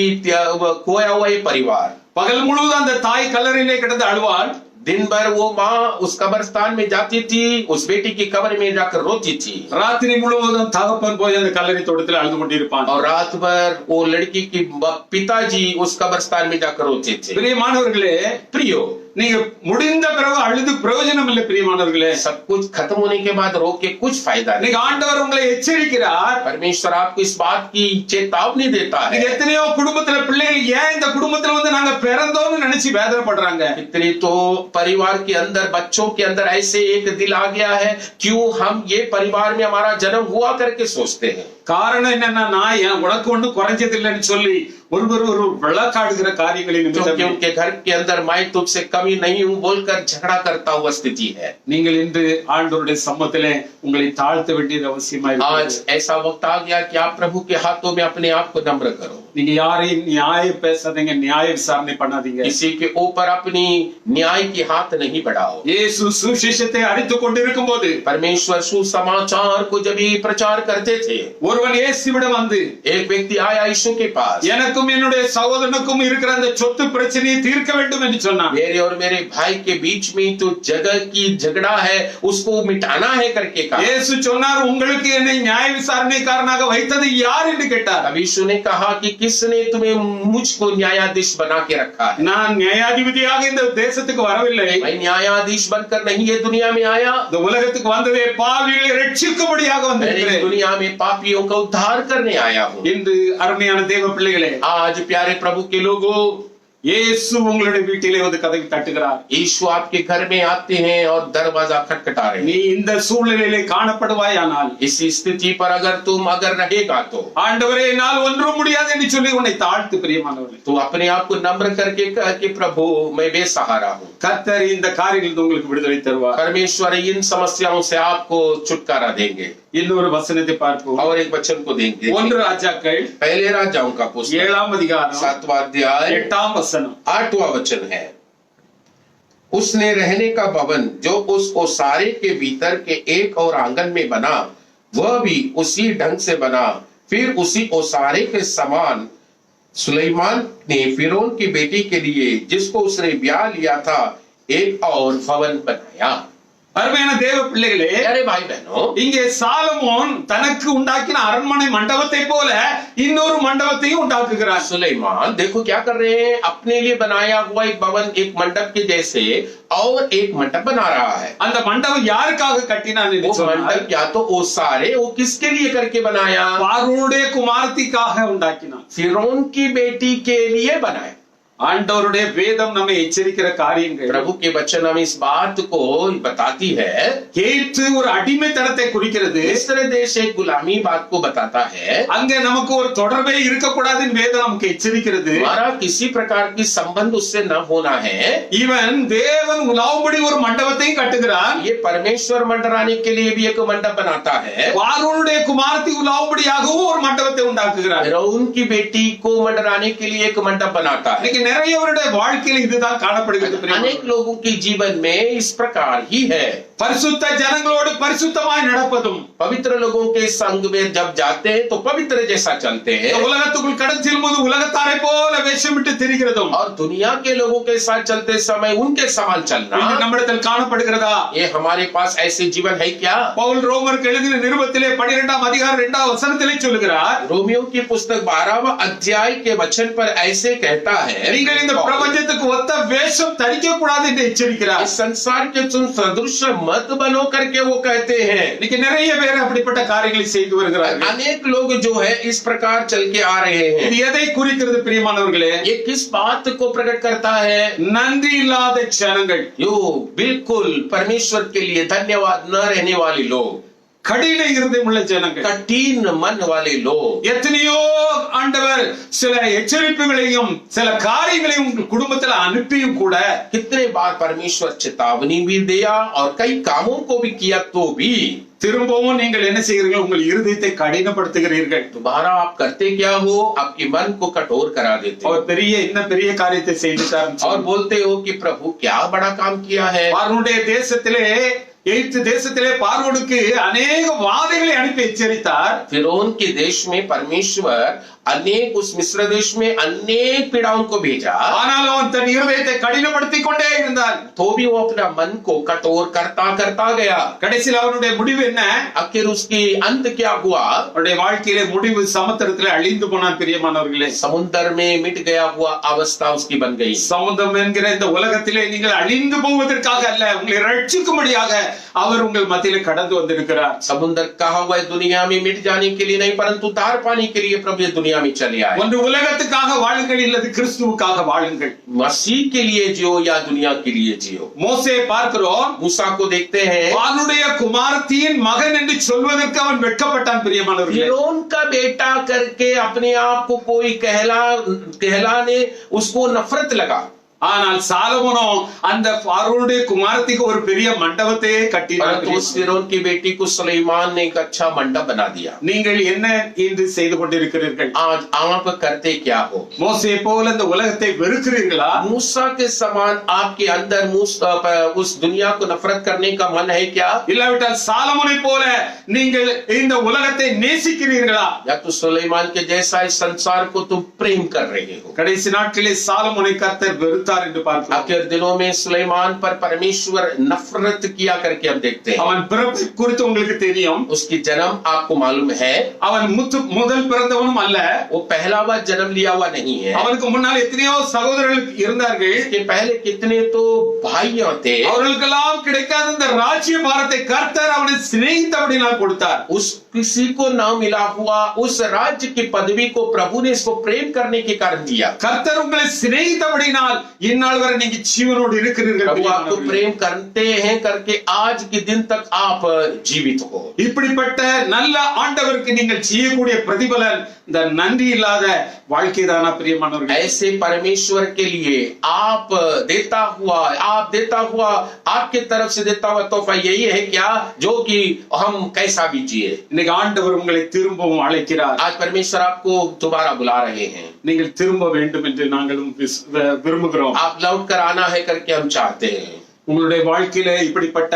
Speaker 1: खोया हुआ ये परिवार.
Speaker 2: பகல் முழுவதும் அந்த தாய் கல்லறையிலே கிடந்து அழுவாள்.
Speaker 1: दिन भर वो माँ उस कब्रिस्तान में जाती थी, उस बेटी की कब्र में जाकर रोती थी.
Speaker 2: ராத்திரி முழுவதும் தகப்பன் போய் அந்த கல்லறை தோட்டத்தில் அழுது கொண்டிருப்பான்.
Speaker 1: और रात भर वो लड़की की पिताजी उस कब्रिस्तान में जाकर रोते थे.
Speaker 2: பிரியமானவர்களே,
Speaker 1: प्रियो,
Speaker 2: நீங்க முடிந்த பிறகு அழுது பிரயோஜனம் இல்லை. பிரியமானவர்களே,
Speaker 1: सब कुछ खत्म होने के बाद रो के कुछ फायदा नहीं.
Speaker 2: நீங்க ஆண்டவர் உங்களை எச்சரிக்கிறார்.
Speaker 1: परमेश्वर आपको इस बात की चेतावनी देता है.
Speaker 2: எத்தனையோ குடும்பத்துல பிள்ளைகள் ஏன் இந்த குடும்பத்துல வந்து நாங்க பிறந்தோம்னு நினைச்சு வேதனைப்படுறாங்க.
Speaker 1: इतने तो परिवार के अंदर बच्चों के अंदर ऐसे एक दिल आ गया है, क्यों हम ये परिवार में हमारा जन्म हुआ करके सोचते हैं.
Speaker 2: காரணம் என்னன்னா நான் உனக்கு ஒண்ணு குறைஞ்சது இல்லைன்னு சொல்லி ஒருவர் ஒரு விளக்காடுகிற காரியங்களில்
Speaker 1: क्योंकि उनके घर के अंदर मैं तुझसे कमी नहीं हूं बोलकर झगड़ा करता हुआ स्थिति है.
Speaker 2: நீங்கள் இன்று ஆண்டவருடைய சம்மத்திலே உங்களை தாழ்த்த வேண்டியது அவசியமா இருக்கு.
Speaker 1: आज ऐसा वक्त आ गया कि आप प्रभु के हाथों में अपने आप को नम्र करो.
Speaker 2: நீங்க யாரையும் நியாயம் பேசாதீங்க, நியாய விசாரணை பண்ணாதீங்க.
Speaker 1: किसी के ऊपर अपनी न्याय की हाथ नहीं बढ़ाओ.
Speaker 2: இயேசு சுவிசேஷத்தை அறிவித்துக் கொண்டிருக்கும் போது
Speaker 1: परमेश्वर सुसमाचार को जब ही प्रचार करते थे,
Speaker 2: ஒருவன் இயேசுவிடம் வந்து
Speaker 1: एक व्यक्ति आया यीशु के पास.
Speaker 2: எனக்கும் என்னுடைய சகோதரனுக்கும் இருக்கிற அந்த சொத்து பிரச்சனையை தீர்க்க வேண்டும் என்று சொன்னான்.
Speaker 1: मेरे और मेरे भाई के बीच में तो जगह की झगड़ा है, उसको मिटाना है करके कहा.
Speaker 2: இயேசு சொன்னார், உங்களுக்கு என்னை நியாய விசாரணைக்காரனாக வைத்தது யார் என்று கேட்டார்.
Speaker 1: अब यीशु ने कहा कि किसने तुम्हें मुझको न्यायाधीश बना के रखा है.
Speaker 2: நான் நியாயாதிபதியாக இந்த தேசத்துக்கு வரவில்லை.
Speaker 1: मैं न्यायाधीश बनकर नहीं ये दुनिया में आया.
Speaker 2: இந்த உலகத்துக்கு வந்ததே பாவிகளை ரட்சிக்கும்படியாக
Speaker 1: मैं इस
Speaker 2: வந்திருக்கிறேன்.
Speaker 1: दुनिया में पापियों का उद्धार करने आया हूँ.
Speaker 2: இன்று அருமையான தேவ பிள்ளைகளே,
Speaker 1: आज प्यारे प्रभु के लोगों,
Speaker 2: இயேசு உங்களுடைய வீட்டிலே வந்து கதவை தட்டுகிறார்.
Speaker 1: यीशु आपके घर में आते हैं और दरवाजा खटखटा रहे
Speaker 2: நீ
Speaker 1: हैं.
Speaker 2: இந்த சூழ்நிலையிலே காணப்படுவாயானால்,
Speaker 1: इस स्थिति पर अगर रहेगा तो
Speaker 2: ஆண்டவரே என்னால் ஒன்றும் முடியாது என்று சொல்லி உன்னை தாழ்த்து. பிரியமானவர்களே,
Speaker 1: तो अपने आप को नम्र करके कह कि प्रभु मैं बेसहारा हूँ.
Speaker 2: கர்த்தர் இந்த காரியங்களில் உங்களுக்கு விடுதலை தருவார்.
Speaker 1: परमेश्वर इन समस्याओं से आपको छुटकारा देंगे.
Speaker 2: இன்னொரு வசனத்தை பார்ப்போம்.
Speaker 1: और एक वचन को देंगे.
Speaker 2: 1 ராஜாக்கள்
Speaker 1: पहले राजाओं का पुस्तक
Speaker 2: 7ஆம் அதிகாரம்
Speaker 1: 7वां अध्याय
Speaker 2: 8ஆம் वचन
Speaker 1: 8वां वचन है. उसने रहने का भवन जो उस ओसारे के भीतर के एक और आंगन में बना, वह भी उसी ढंग से बना. फिर उसी ओसारे के समान सुलेमान ने फिरौन की बेटी के लिए, जिसको उसने ब्याह लिया था, एक और भवन बनाया.
Speaker 2: அருமையான தேவ பிள்ளைகளே,
Speaker 1: अरे भाई बहनों,
Speaker 2: இங்கே சாலமோன் தனக்கு உண்டாக்கின அரண்மனை மண்டபத்தை போல இன்னொரு மண்டபத்தையும் உண்டாக்குகிறார்.
Speaker 1: सुलेमान देखो क्या कर रहे हैं, अपने लिए बनाया हुआ एक भवन एक मंडप के जैसे और एक मंडप बना रहा है.
Speaker 2: அந்த மண்டபம் யாருக்காக கட்டினான் என்று
Speaker 1: वो
Speaker 2: சொன்னால்,
Speaker 1: मंडप या तो ओसारे वो किसके लिए करके बनाया,
Speaker 2: பார்வோனுடைய குமாரத்திக்காக உண்டாக்கினான்.
Speaker 1: फिरौन की बेटी के लिए बनाया.
Speaker 2: ஆண்டவருடைய வேதம் நம்மை எச்சரிக்கிற காரியங்கள்
Speaker 1: प्रभु के वचन हमें इस बात को बताती है।
Speaker 2: கேற்று ஒரு அடிமைத்தனத்தை குறிக்கிறது.
Speaker 1: मिस्र देश एक गुलामी बात को बताता है।
Speaker 2: அங்க நமக்கு ஒரு தொடர்பே இருக்கக்கூடாதுன்னு வேதம் நமக்கு எச்சரிக்கிறது.
Speaker 1: हमारा किसी प्रकार की संबंध उससे न होना है।
Speaker 2: இவன் தேவன் உலாவும்படி ஒரு மண்டபத்தையும் கட்டுகிறான்.
Speaker 1: ये परमेश्वर मंडराने के लिए भी एक मंडप बनाता है।
Speaker 2: பார்வோனுடைய குமாரத்தி உலாவும்படியாகவும் ஒரு மண்டபத்தை உண்டாக்குகிறார்.
Speaker 1: फिरौन की बेटी को मंडराने के लिए एक मंडप बनाता है।
Speaker 2: இன்னைக்கு நிறையவருடைய வாழ்க்கையில் இதுதான் காணப்படுகிறது.
Speaker 1: अनेक लोगों के जीवन में इस प्रकार ही है।
Speaker 2: பரிசுத்த ஜனங்களோடு பரிசுத்தமாய் நடப்பதும்,
Speaker 1: पवित्र लोगों के संग में जब जाते हैं तो पवित्र जैसा चलते हैं,
Speaker 2: உலகத்துக்குள் கடந்து செல்லும்போது உலகத்தாரை போல வேஷமிட்டு திரிகிறதும்,
Speaker 1: और दुनिया के लोगों के साथ चलते समय उनके समान चलना
Speaker 2: நம்மிடத்தில் காணப்படுகிறதா?
Speaker 1: ये हमारे पास ऐसे जीवन है क्या?
Speaker 2: பவுல் ரோமருக்கு எழுதின நிருபத்திலே 12ஆம் அதிகாரம் 2ஆம் வசனத்திலே சொல்லுகிறார்,
Speaker 1: रोमियो की पुस्तक 12वां अध्याय के वचन पर ऐसे कहता है,
Speaker 2: நீங்கள் இந்த பிரபஞ்சத்துக்கு ஒத்த வேஷம் தரிக்க கூடாது என்று எச்சரிக்கிறார்.
Speaker 1: इस संसार के तुम सदृश मत बनो करके वो कहते हैं।
Speaker 2: இன்னைக்கு நிறைய பேர் அப்படிப்பட்ட காரியங்களை செய்து வருகிறார்கள்.
Speaker 1: अनेक लोग जो है इस प्रकार चल के आ रहे हैं।
Speaker 2: இது எதை குறிக்கிறது பிரியமானவர்களே?
Speaker 1: ये किस बात को प्रकट करता है?
Speaker 2: நன்றி இல்லாத ஜனங்கள்,
Speaker 1: यो बिल्कुल परमेश्वर के लिए धन्यवाद न रहने वाले लोग,
Speaker 2: கடின இருதயம் உள்ள ஜனங்கள்,
Speaker 1: कठिन मन वाले लोग।
Speaker 2: எத்தனையோ ஆண்டவர் சில எச்சரிப்புகளையும் சில காரியங்களையும் உங்கள் குடும்பத்தில் அனுப்பியும் கூட
Speaker 1: कितने बार परमेश्वर चेतावनी भी दिया और कई कामों को भी किया तो भी
Speaker 2: திரும்பவும் நீங்கள் என்ன செய்கிறீர்கள்? உங்கள் இருதயத்தை கடினப்படுத்துகிறீர்கள்.
Speaker 1: दोबारा आप करते क्या हो? आपके मन को कठोर करा देते हो
Speaker 2: அவர் பெரிய காரியத்தை செய்துட்டார்
Speaker 1: और बोलते हो कि प्रभु क्या बड़ा काम किया है।
Speaker 2: பார்வோனுடைய தேசத்திலே எகிப்து தேசத்திலே பார்வோனுக்கு अनेक வாதைகளை அனுப்பி எச்சரித்தார்.
Speaker 1: फिरौन के देश में परमेश्वर अनेक उस मिस्र देश में अनेक पीड़ाओं को भेजा,
Speaker 2: ஆனாலும் அவன் தன் இருதயத்தை கடினப்படுத்திக் கொண்டே இருந்தான்.
Speaker 1: तो भी वो अपना मन को कठोर करता गया।
Speaker 2: கடைசியில் அவனுடைய முடிவு என்ன?
Speaker 1: आखिर उसकी अंत क्या हुआ?
Speaker 2: அவனுடைய வாழ்க்கையிலே முடிவு சமுத்திரத்திலே அழிந்து போனான். பிரியமானவர்களே,
Speaker 1: समुद्र में मिट गया हुआ अवस्था उसकी बन गई।
Speaker 2: சமுத்திரம் என்கிற இந்த உலகத்திலே நீங்கள் அழிந்து போவதற்காக அல்ல, உங்களை ரட்சிக்கும்படியாக அவர் உங்கள் மத்தியிலே கடந்து வந்திருக்கிறார்.
Speaker 1: समुद्र कहा हुआ दुनिया में मिट जाने के लिए नहीं, परंतु उद्धार पाने के लिए प्रभु ये दुनिया में चले आए।
Speaker 2: ஒன்று உலகத்துக்காக வாழுங்கள், இல்லது கிறிஸ்துவுக்காக வாழுங்கள்.
Speaker 1: मसीह के लिए जियो या दुनिया के लिए जियो।
Speaker 2: மோசே பார்க்கிறோம்,
Speaker 1: मूसा को देखते हैं,
Speaker 2: அவனுடைய குமாரத்தியின் மகன் என்று சொல்வதற்கு அவன் வெட்கப்பட்டான். பிரியமானவர்களே,
Speaker 1: फिरौन का बेटा करके अपने आप को कोई कहलाने उसको नफरत लगा।
Speaker 2: ஆனால் சாலமோனோ அந்த பார்வோனுடைய குமாரத்திக்கு ஒரு பெரிய மண்டபத்தையே கட்டினார்.
Speaker 1: परंतु उस फिरौन की बेटी को सुलेमान ने एक अच्छा मंडप बना दिया।
Speaker 2: நீங்கள் என்ன இன்று செய்து கொண்டிருக்கிறீர்கள்?
Speaker 1: आज आप करते क्या हो?
Speaker 2: மோசே போல இந்த உலகத்தை வெறுக்கிறீர்களா?
Speaker 1: मूसा के समान आपके अंदर उस दुनिया को नफरत करने का मन है क्या?
Speaker 2: இல்லாவிட்டால் சாலமோனை போல நீங்கள் இந்த உலகத்தை நேசிக்கிறீர்களா?
Speaker 1: या तो सुलेमान के जैसा इस संसार को तुम प्रेम कर रहे हो?
Speaker 2: கடைசி நாட்களில் சாலமோனை கர்த்தர் வெறுத்தார் என்று பார்க்கிறோம்.
Speaker 1: आखिर दिनों में सुलेमान पर परमेश्वर नफरत किया करके हम देखते हैं।
Speaker 2: அவன் பிறப்பு குறித்து உங்களுக்கு தெரியும்.
Speaker 1: उसकी जन्म आपको मालूम है।
Speaker 2: அவன் முதல் பிறந்தவனும் அல்ல.
Speaker 1: वो पहला बार जन्म लिया हुआ नहीं है।
Speaker 2: அவனுக்கு முன்னால் எத்தனையோ சகோதரர்கள் இருந்தார்கள்.
Speaker 1: इसके पहले कितने तो भाइयों थे।
Speaker 2: அவர்களுக்கெல்லாம் கிடைக்காத இந்த ராஜ்ய பாரத்தை கர்த்தர் அவனை சிநேகித்தபடியால் கொடுத்தார்.
Speaker 1: उस किसी को न मिला हुआ उस राज्य की पदवी को प्रभु ने इसको प्रेम करने के कारण दिया।
Speaker 2: கர்த்தர் உங்களை சிநேகித்தபடியால் இந்நாள் வரை நீங்க ஜீவனோடு இருக்கிறீர்கள்.
Speaker 1: प्रभु आपको प्रेम करते हैं करके आज के दिन तक आप जीवित हो।
Speaker 2: இப்படிப்பட்ட நல்ல ஆண்டவருக்கு நீங்கள் செய்யக்கூடிய பிரதிபலன் இந்த நன்றி இல்லாத வாழ்க்கைதானா பிரியமானவர்களே?
Speaker 1: ऐसे परमेश्वर के लिए आप देता हुआ आपके तरफ से देता हुआ तोहफा यही है क्या जो कि हम कैसा भी जिए?
Speaker 2: இன்னைக்கு ஆண்டவர் உங்களை திரும்பவும் அழைக்கிறார்.
Speaker 1: आज परमेश्वर आपको दोबारा बुला रहे हैं।
Speaker 2: நீங்கள் திரும்ப வேண்டும் என்று நாங்களும் விரும்புகிறோம்.
Speaker 1: आप लौट कर आना है करके हम चाहते हैं।
Speaker 2: உங்களுடைய வாழ்க்கையில இப்படிப்பட்ட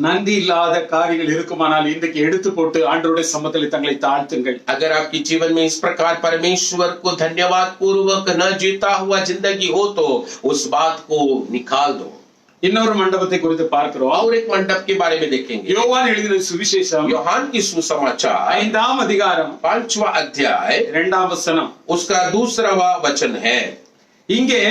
Speaker 2: நன்றி இல்லாத காரியங்கள் இருக்குமானால் இன்றைக்கு எடுத்து போட்டு ஆண்டவருடைய சமூகத்தில் தங்களை தாழ்த்துங்கள்.
Speaker 1: अगर आपके जीवन में इस प्रकार परमेश्वर को धन्यवाद पूर्वक न जीता हुआ जिंदगी हो तो उस बात को निकाल दो।
Speaker 2: இன்னொரு மண்டபத்தை குறித்து பார்க்கிறோம்.
Speaker 1: और एक मंडप के बारे में देखेंगे।
Speaker 2: யோவான் எழுதின சுவிசேஷம்
Speaker 1: யோहान की सुसमाचार
Speaker 2: 5ஆம் அதிகாரம்
Speaker 1: 5वां अध्याय
Speaker 2: 2ஆம் வசனம்
Speaker 1: उसका दूसरा वचन है।
Speaker 2: இங்கே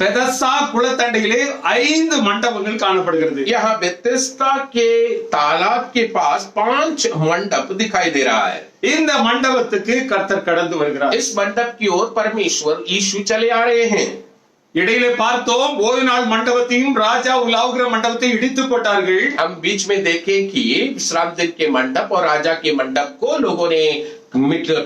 Speaker 2: பெதஸ்தா குளத்தண்டையிலே 5 மண்டபங்கள் காணப்படுகிறது.
Speaker 1: यहाँ बेथेस्दा के तालाब के पास 5 मंडप दिखाई दे रहा है.
Speaker 2: இந்த மண்டபத்துக்கு கர்த்தர் கடந்து வருகிறார்.
Speaker 1: इस मंडप की ओर परमेश्वर यीशु चले आ रहे हैं.
Speaker 2: இடையிலே பார்த்தோம், ஓய்வு நாள் மண்டபத்தையும் ராஜா உலாவுகிற மண்டபத்தையும் இடித்து போட்டார்கள்.
Speaker 1: हम बीच में देखें कि विश्राम दिन के मंडप और राजा के मंडप को लोगों ने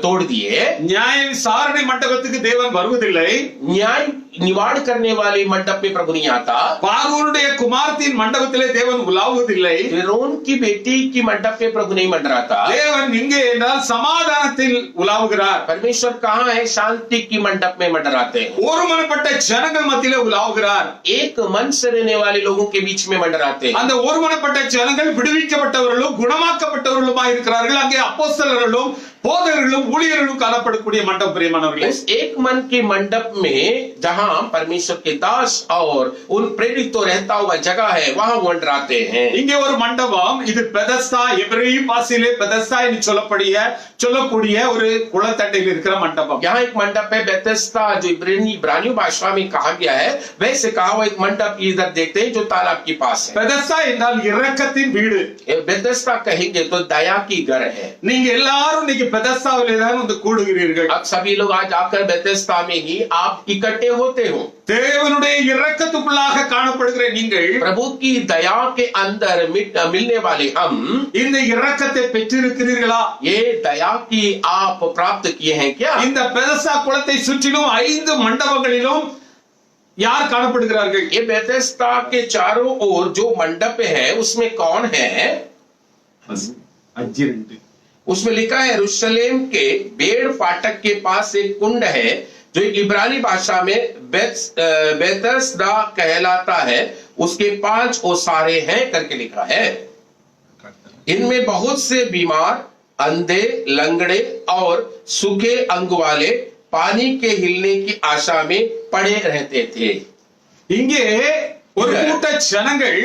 Speaker 1: तोड़ दिए.
Speaker 2: நியாய விசாரணை மண்டபத்துக்கு தேவன் வருவதில்லை.
Speaker 1: न्याय निवाड़ करने वाले मंडप में प्रभु नहीं आता.
Speaker 2: பார்வோனுடைய குமாரத்தின் மண்டபத்திலே தேவன் உலாவுவதில்லை.
Speaker 1: फिरौन की बेटी की मंडप में प्रभु नहीं मंडराता.
Speaker 2: தேவன் இங்கே என்றால் சமாதானத்தில் உலாவுகிறார்.
Speaker 1: परमेश्वर कहाँ है? शांति की मंडप में मंडराते हैं.
Speaker 2: ஒருமனப்பட்ட ஜனங்கள் மத்தியிலே உலாவுகிறார்.
Speaker 1: एक मन से रहने वाले लोगों के बीच में मंडराते हैं.
Speaker 2: அந்த ஒருமனப்பட்ட ஜனங்கள் விடுவிக்கப்பட்டவர்களும் குணமாக்கப்பட்டவர்களுமாய் இருக்கிறார்கள். அங்கே அப்போஸ்தலர்களும் போதகர்களும் ஊழியர்களும் காணப்படக்கூடிய மண்டபம். பிரியமானவர்களே,
Speaker 1: उस एक मन के मंडप में जहाँ परमेश्वर के दास और उन प्रेरितों रहता हुआ जगह है, वहाँ मंडराते हैं.
Speaker 2: இங்கே ஒரு மண்டபம், இது பெதஸ்தா, எபிரேய பாஷையிலே பெதஸ்தா என்று சொல்லக்கூடிய ஒரு குளத்தண்டையில் இருக்கிற மண்டபம்.
Speaker 1: यहाँ एक मंडप है बेथेस्दा, जो इब्रानी भाषा में कहा गया है. वैसे कहा हुआ एक मंडप इधर देखते हैं जो तालाब के पास है.
Speaker 2: பெதஸ்தா என்றால் இரக்கத்தின் வீடு.
Speaker 1: बेथेस्दा कहेंगे तो दया की घर है.
Speaker 2: நீங்க எல்லாரும் இன்னைக்கு பெதஸ்தாவிலே தான் வந்து கூடுகிறீர்கள்.
Speaker 1: अब सभी लोग आज आकर बेथेस्दा में ही आप इकट्ठे होते हो.
Speaker 2: தேவனுடைய இரக்கத்துக்குள்ளாக காணப்படுகிற நீங்கள்,
Speaker 1: प्रभु की दया के अंदर मिलने वाले हम,
Speaker 2: இந்த இரக்கத்தை பெற்றிருக்கிறீர்களா?
Speaker 1: ये दया की आप प्राप्त किए हैं क्या?
Speaker 2: இந்த பெதஸ்தா குளத்தை சுற்றிலும் 5 மண்டபங்களிலும் யார் காணப்படுகிறார்கள்?
Speaker 1: ये बेथेस्दा के चारों ओर जो मंडप है उसमें कौन है? उसमें लिखा है यरूशलेम के बेड़ फाटक के पास एक कुंड है जो इब्रानी भाषा में बेथेस्दा कहलाता है. उसके 5 ओसारे हैं करके लिखा है. इनमें बहुत से बीमार, अंधे, लंगड़े और सूखे अंग वाले पानी के हिलने की आशा में पड़े रहते थे.
Speaker 2: இங்கே ஒரு கூட்ட ஜனங்கள்,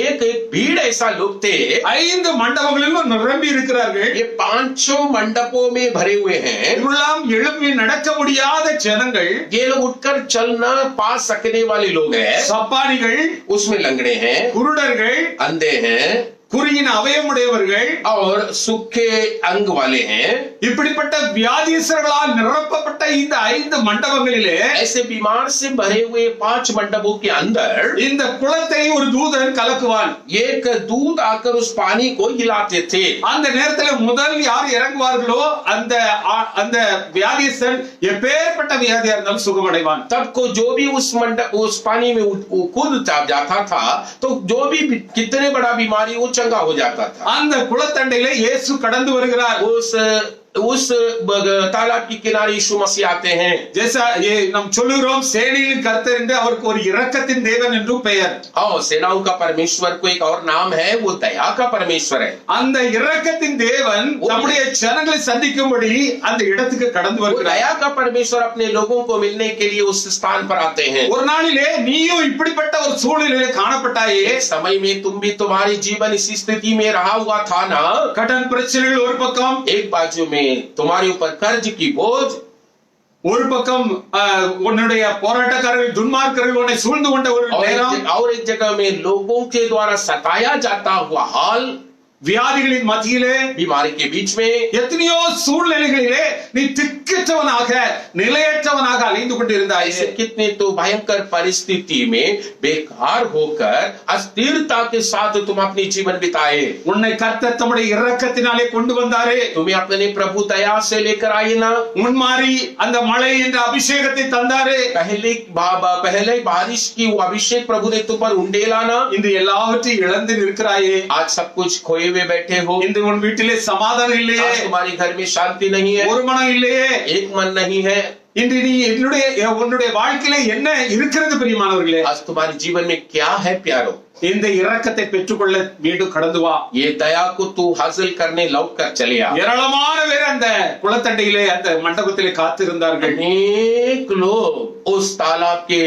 Speaker 1: एक भीड़ ऐसा लोग थे.
Speaker 2: 5 மண்டபங்களிலும் நிரம்பி இருக்கிறார்கள்.
Speaker 1: ये 5 मंडपों में भरे हुए हैं.
Speaker 2: இவரெல்லாம் எழுப்பி நடக்க முடியாத ஜனங்கள்,
Speaker 1: ये लोग उठकर चल ना पा सकने वाले लोग हैं.
Speaker 2: சப்பானிகள்,
Speaker 1: उसमें लंगड़े हैं,
Speaker 2: குருடர்கள்,
Speaker 1: अंधे हैं
Speaker 2: குறியின் அவயமுடையவர்கள்
Speaker 1: और सूखे अंग वाले हैं.
Speaker 2: இப்படிப்பட்ட வியாதியஸ்தர்களால் நிரப்பப்பட்ட இந்த 5 மண்டபங்களிலே,
Speaker 1: ऐसे बीमार से भरे हुए 5 मंडपों के अंदर
Speaker 2: இந்த குளத்தை ஒரு தூதன் கலக்குவான்.
Speaker 1: एक दूध आकर उस पानी को हिलाते थे.
Speaker 2: அந்த நேரத்தில் முதல் யார் இறங்குவார்களோ அந்த வியாதியஸ்தன் எப்பேற்பட்ட வியாதியா இருந்தாலும் சுகமடைவான்.
Speaker 1: तब को जो भी उस पानी में कूद जाता था तो जो भी कितने बड़ा बीमारी वो चंगा हो जाता था.
Speaker 2: அந்த குளத்தண்டையில இயேசு கடந்து வருகிறார்.
Speaker 1: उस तालाब की किनारे यीशु मसीह आते हैं.
Speaker 2: जैसा ये हम சொல்லுகிறோம், சேனையின் கர்த்தர் என்று அவருக்கு ஒரு இரக்கத்தின் தேவன் என்று பெயர்.
Speaker 1: और सेनाओं का परमेश्वर को एक और नाम है, वो दया का परमेश्वर है.
Speaker 2: அந்த இரக்கத்தின் தேவன் நம்முடைய ஜனங்களை சந்திக்கும்படி அந்த இடத்துக்கு கடந்து வருகிறார்.
Speaker 1: दया का परमेश्वर अपने लोगों को मिलने के लिए उस स्थान पर आते हैं.
Speaker 2: ஒரு நாளிலே நீயும் இப்படிப்பட்ட ஒரு சூழ்நிலையிலே காணப்பட்டாயே.
Speaker 1: एक समय में तुम भी तुम्हारी जीवन इस स्थिति में रहा हुआ था ना.
Speaker 2: கடன் பிரச்சனைகள் ஒரு பக்கம்,
Speaker 1: एक बाजू में तुम्हारे ऊपर कर्ज की बोझ,
Speaker 2: ஒரு பக்கம் உன்னுடைய போராட்டக்காரர்கள், துன்மார்க்கர்கள் உன்னை சூழ்ந்து கொண்ட ஒரு நேரம்,
Speaker 1: और एक जगह में लोगों के द्वारा सताया जाता हुआ हाल,
Speaker 2: வியாதிகளின் மத்தியிலே,
Speaker 1: बीमारी के बीच में,
Speaker 2: எத்தனையோ சூழ்நிலைகளிலே நீ திக்கற்றவனாக நிலையற்றவனாக அலைந்து கொண்டிருந்தாய்.
Speaker 1: ऐसे कितने तो भयंकर परिस्थिति में बेकार होकर अस्थिरता के साथ तुम अपनी जीवन बिताए.
Speaker 2: உன்னை கர்த்தர் தம்முடைய இரக்கத்தினாலே கொண்டு வந்தாரே.
Speaker 1: तुम्हें अपने प्रभु दया से लेकर आए ना.
Speaker 2: முன்மாறி அந்த மழை என்ற அபிஷேகத்தை தந்தாரே.
Speaker 1: पहले बारिश की वो अभिषेक प्रभु ने तुम पर उंडेला ना.
Speaker 2: இந்த எல்லாவற்றையும் இழந்து நிற்கிறாயே.
Speaker 1: आज सब कुछ खोए हुए बैठे हो.
Speaker 2: இந்த உன் வீட்டிலே சமாதானம் இல்லையே.
Speaker 1: आज तुम्हारे घर में शांति नहीं है,
Speaker 2: ஒரு மனம் இல்லையே,
Speaker 1: एक मन नहीं है.
Speaker 2: இன்று நீ உன்னுடைய வாழ்க்கையில என்ன இருக்கிறது பிரியமானவர்களே?
Speaker 1: आज तुम्हारे जीवन में क्या है प्यारो?
Speaker 2: இந்த இரக்கத்தை பெற்றுக்கொள்ள மீண்டும் கடந்து வா.
Speaker 1: ये दया को तू हासिल करने लौट कर चले आ.
Speaker 2: ஏராளமான பேர் அந்த குளத்தண்டையிலே அந்த மண்டபத்திலே காத்திருந்தார்கள்.
Speaker 1: अनेक लोग उस तालाब के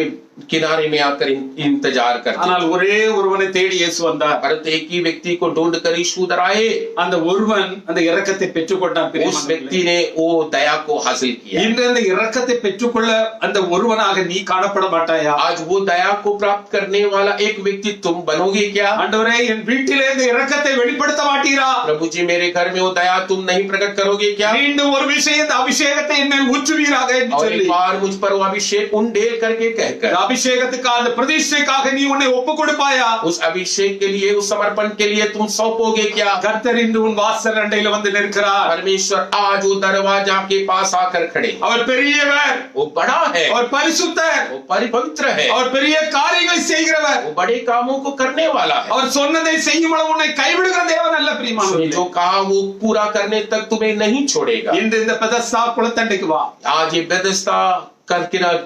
Speaker 1: किनारे में आकर इंतजार करते
Speaker 2: ஆனால் ஒரே ஒருவனை தேடி இயேசு வந்தார்.
Speaker 1: परंतु एक ही व्यक्ति को ढूंढ कर यीशु उधर आए।
Speaker 2: அந்த ஒருவன் அந்த இரக்கத்தை பெற்றுக்கொண்டான்.
Speaker 1: उस व्यक्ति ने वो दया को हासिल किया।
Speaker 2: இன்று அந்த இரக்கத்தை பெற்றுக்கொள்ள அந்த ஒருவனாக நீ காணப்பட மாட்டாயா?
Speaker 1: आज वो दया को प्राप्त करने वाला एक व्यक्ति तुम बनोगे क्या?
Speaker 2: ஆண்டவரே என் வீட்டிலே இந்த இரக்கத்தை வெளிப்படுத்த மாட்டீரா?
Speaker 1: प्रभु जी मेरे घर में वो दया तुम नहीं प्रकट करोगे क्या?
Speaker 2: மீண்டும் ஒரு விஷயம் இந்த அபிஷேகத்தை என்னில் ஊற்றுவீராக என்று
Speaker 1: और
Speaker 2: சொல்லி
Speaker 1: एक बार मुझ पर वो अभिषेक उंडेल करके कहकर
Speaker 2: இந்த அபிஷேகத்துக்காக அந்த பிரதிஷ்டைக்காக நீ உன்னை ஒப்பு கொடுப்பாயா?
Speaker 1: उस अभिषेक के लिए उस समर्पण के लिए तुम सौंपोगे क्या?
Speaker 2: கர்த்தர் இன்று உன் வாசல் அண்டையில வந்து நிற்கிறார்.
Speaker 1: परमेश्वर आज वो दरवाजा के पास आकर खड़े।
Speaker 2: அவர் பெரியவர்,
Speaker 1: वो बड़ा है,
Speaker 2: அவர் பரிசுத்தர்,
Speaker 1: वो परिपवित्र है,
Speaker 2: அவர் பெரிய காரியங்களை செய்கிறவர்,
Speaker 1: वो बड़े कामों को करने वाला है।
Speaker 2: அவர் சொன்னதை செய்யும் அளவு உன்னை கைவிடுகிற தேவன் அல்ல பிரியமானவர்களே.
Speaker 1: जो कहा वो पूरा करने तक तुम्हें नहीं छोड़ेगा।
Speaker 2: இன்று இந்த பெதஸ்தா குளத்தண்டைக்கு வா.
Speaker 1: आज ये बेदस्ता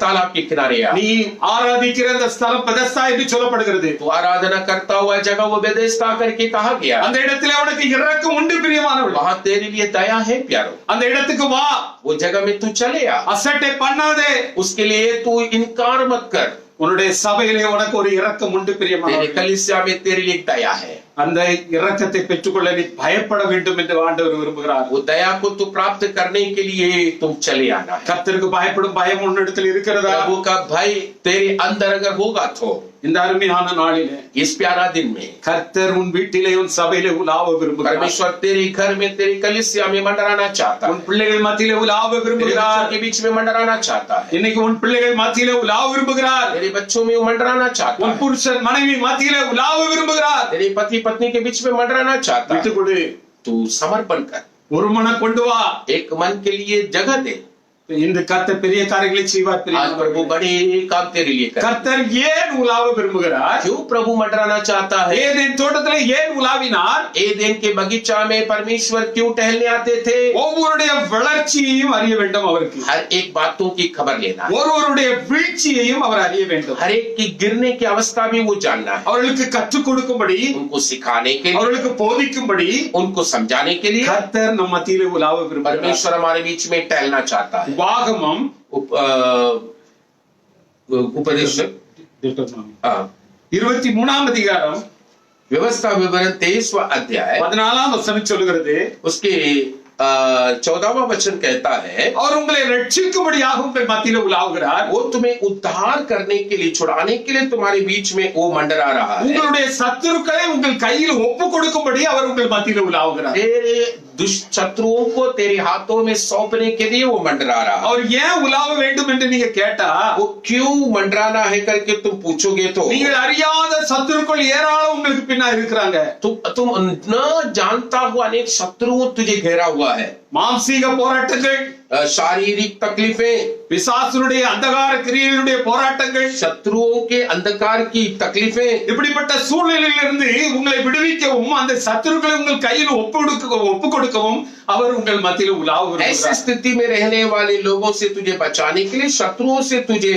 Speaker 1: तालाब के किनारे आ।
Speaker 2: நீ ஆராதிக்கிற அந்த ஸ்தலம் பெதஸ்தா என்று சொல்லப்படுகிறது.
Speaker 1: तो आराधना करता हुआ जगह वो बेदस्ता करके कहा गया।
Speaker 2: அந்த இடத்திலே உனக்கு இரக்கம் உண்டு பிரியமானவர்களே.
Speaker 1: वहां तेरे लिए दया है प्यारो।
Speaker 2: அந்த இடத்துக்கு வா.
Speaker 1: वो जगह में तू चले आ।
Speaker 2: அசட்டை பண்ணாதே.
Speaker 1: उसके लिए तू इनकार मत कर।
Speaker 2: உன்னுடைய சபையிலே உனக்கு ஒரு இரக்கம் உண்டு
Speaker 1: तेरे
Speaker 2: பிரியமானவர்களே.
Speaker 1: कलीसिया में तेरे लिए दया है।
Speaker 2: அந்த இரக்கத்தை பெற்றுக்கொள்ள நீ பயப்பட வேண்டும் என்று ஆண்டவர் விரும்புகிறார்.
Speaker 1: वो दया को तू प्राप्त करने के लिए तुम चले आना है।
Speaker 2: கர்த்தருக்கு பயப்படும் பயம் உன்னிடத்தில் இருக்கிறதா?
Speaker 1: प्रभु का भय तेरे अंदर अगर होगा तो
Speaker 2: இந்த அருமையான நாளிலே
Speaker 1: इस प्यारा दिन में
Speaker 2: கர்த்தர் உன் வீட்டிலே உன் சபையிலே உலாவ விரும்புகிறார்.
Speaker 1: परमेश्वर तेरे घर में तेरे कलीसिया में मंडराना चाहता
Speaker 2: உன்
Speaker 1: है।
Speaker 2: பிள்ளைகள் மத்தியிலே உலாவ
Speaker 1: तेरे
Speaker 2: விரும்புகிறார்.
Speaker 1: बच्चों के बीच में मंडराना चाहता है।
Speaker 2: இன்னைக்கு உன் பிள்ளைகள் மத்தியிலே உலாவ விரும்புகிறார்.
Speaker 1: तेरे बच्चों में वो मंडराना चाहता
Speaker 2: உன்
Speaker 1: है।
Speaker 2: புருஷன் மனைவி மத்தியிலே உலாவ விரும்புகிறார்.
Speaker 1: तेरे पति पत्नी के बीच में मंडराना चाहता
Speaker 2: விட்டு
Speaker 1: है।
Speaker 2: கொடு.
Speaker 1: तू समर्पण कर,
Speaker 2: ஒரு மனம் கொண்டு வா.
Speaker 1: एक मन के लिए जगह दे।
Speaker 2: இந்த கர்த்தர் பெரிய காரியங்களை செய்வார்
Speaker 1: आज प्रभु
Speaker 2: பிரியமானவர்களே.
Speaker 1: बड़े काम तेरे लिए कर।
Speaker 2: கர்த்தர் ஏன் உலாவ விரும்புகிறார்?
Speaker 1: क्यों प्रभु मंडराना चाहता है?
Speaker 2: ஏதேன் தோட்டத்திலே ஏன் உலாவினார்?
Speaker 1: एदेन के बगीचा में परमेश्वर क्यों टहलने आते थे?
Speaker 2: ஒவ்வொருடைய வளர்ச்சியையும் அறிய வேண்டும் அவருக்கு.
Speaker 1: हर एक बातों की खबर लेना है।
Speaker 2: ஒருவருடைய வீழ்ச்சியையும் அவர் அறிய வேண்டும்.
Speaker 1: हर एक की गिरने की अवस्था भी वो जानना है।
Speaker 2: அவர்களுக்கு கற்றுக் கொடுக்கும்படி,
Speaker 1: उनको सिखाने के लिए,
Speaker 2: அவர்களுக்கு போதிக்கும்படி
Speaker 1: उनको समझाने के लिए
Speaker 2: கர்த்தர் நம் மத்தியிலே உலாவ விரும்புகிறார்.
Speaker 1: परमेश्वर हमारे बीच में टहलना चाहता है।
Speaker 2: உபாகமம்
Speaker 1: उपदेश
Speaker 2: 23ஆம் அதிகாரம்
Speaker 1: व्यवस्था विवरण 23वां अध्याय
Speaker 2: 14ஆம் வசனம் சொல்லுகிறது.
Speaker 1: उसके 14वां वचन कहता है,
Speaker 2: அவர் உங்களை ரட்சிக்கும்படியாக உங்கள் மத்தியிலே உலாவுகிறார்.
Speaker 1: वो तुम्हें उद्धार करने के लिए, छुड़ाने के लिए तुम्हारे बीच में वो मंडरा रहा है।
Speaker 2: உங்களுடைய சத்துருக்களை உங்கள் கையில் ஒப்பு கொடுக்கும்படி அவர் உங்கள் மத்தியிலே உலாவுகிறார்.
Speaker 1: तेरे दुष्ट शत्रुओं को तेरे हाथों में सौंपने के लिए वो मंडरा रहा है।
Speaker 2: அவர் ஏன் உலாவ வேண்டும் என்று நீங்க கேட்டா,
Speaker 1: वो क्यों मंडराना है करके तुम पूछोगे तो
Speaker 2: நீங்கள் அறியாத சத்துருக்கள் ஏராளம் உங்களுக்கு பின்னா இருக்கிறாங்க.
Speaker 1: तुम न जानता हुआ अनेक शत्रुओं तुझे घेरा हुआ है।
Speaker 2: மாம்சீக போராட்டங்கள்,
Speaker 1: शारीरिक तकलीफें,
Speaker 2: பிசாசுடைய அந்தகார கிரியைகளுடைய போராட்டங்கள்,
Speaker 1: शत्रुओं के अंधकार की तकलीफें,
Speaker 2: இப்படிப்பட்ட சூழ்நிலையிலிருந்து உங்களை விடுவிக்கவும் அந்த சத்துருக்களை உங்கள் கையில் ஒப்பு கொடுக்கவும் அவர் உங்கள் மத்தியில்
Speaker 1: ऐसी
Speaker 2: உலாவுகிறார்.
Speaker 1: स्थिति में रहने वाले लोगों से तुझे बचाने के लिए, शत्रुओं से तुझे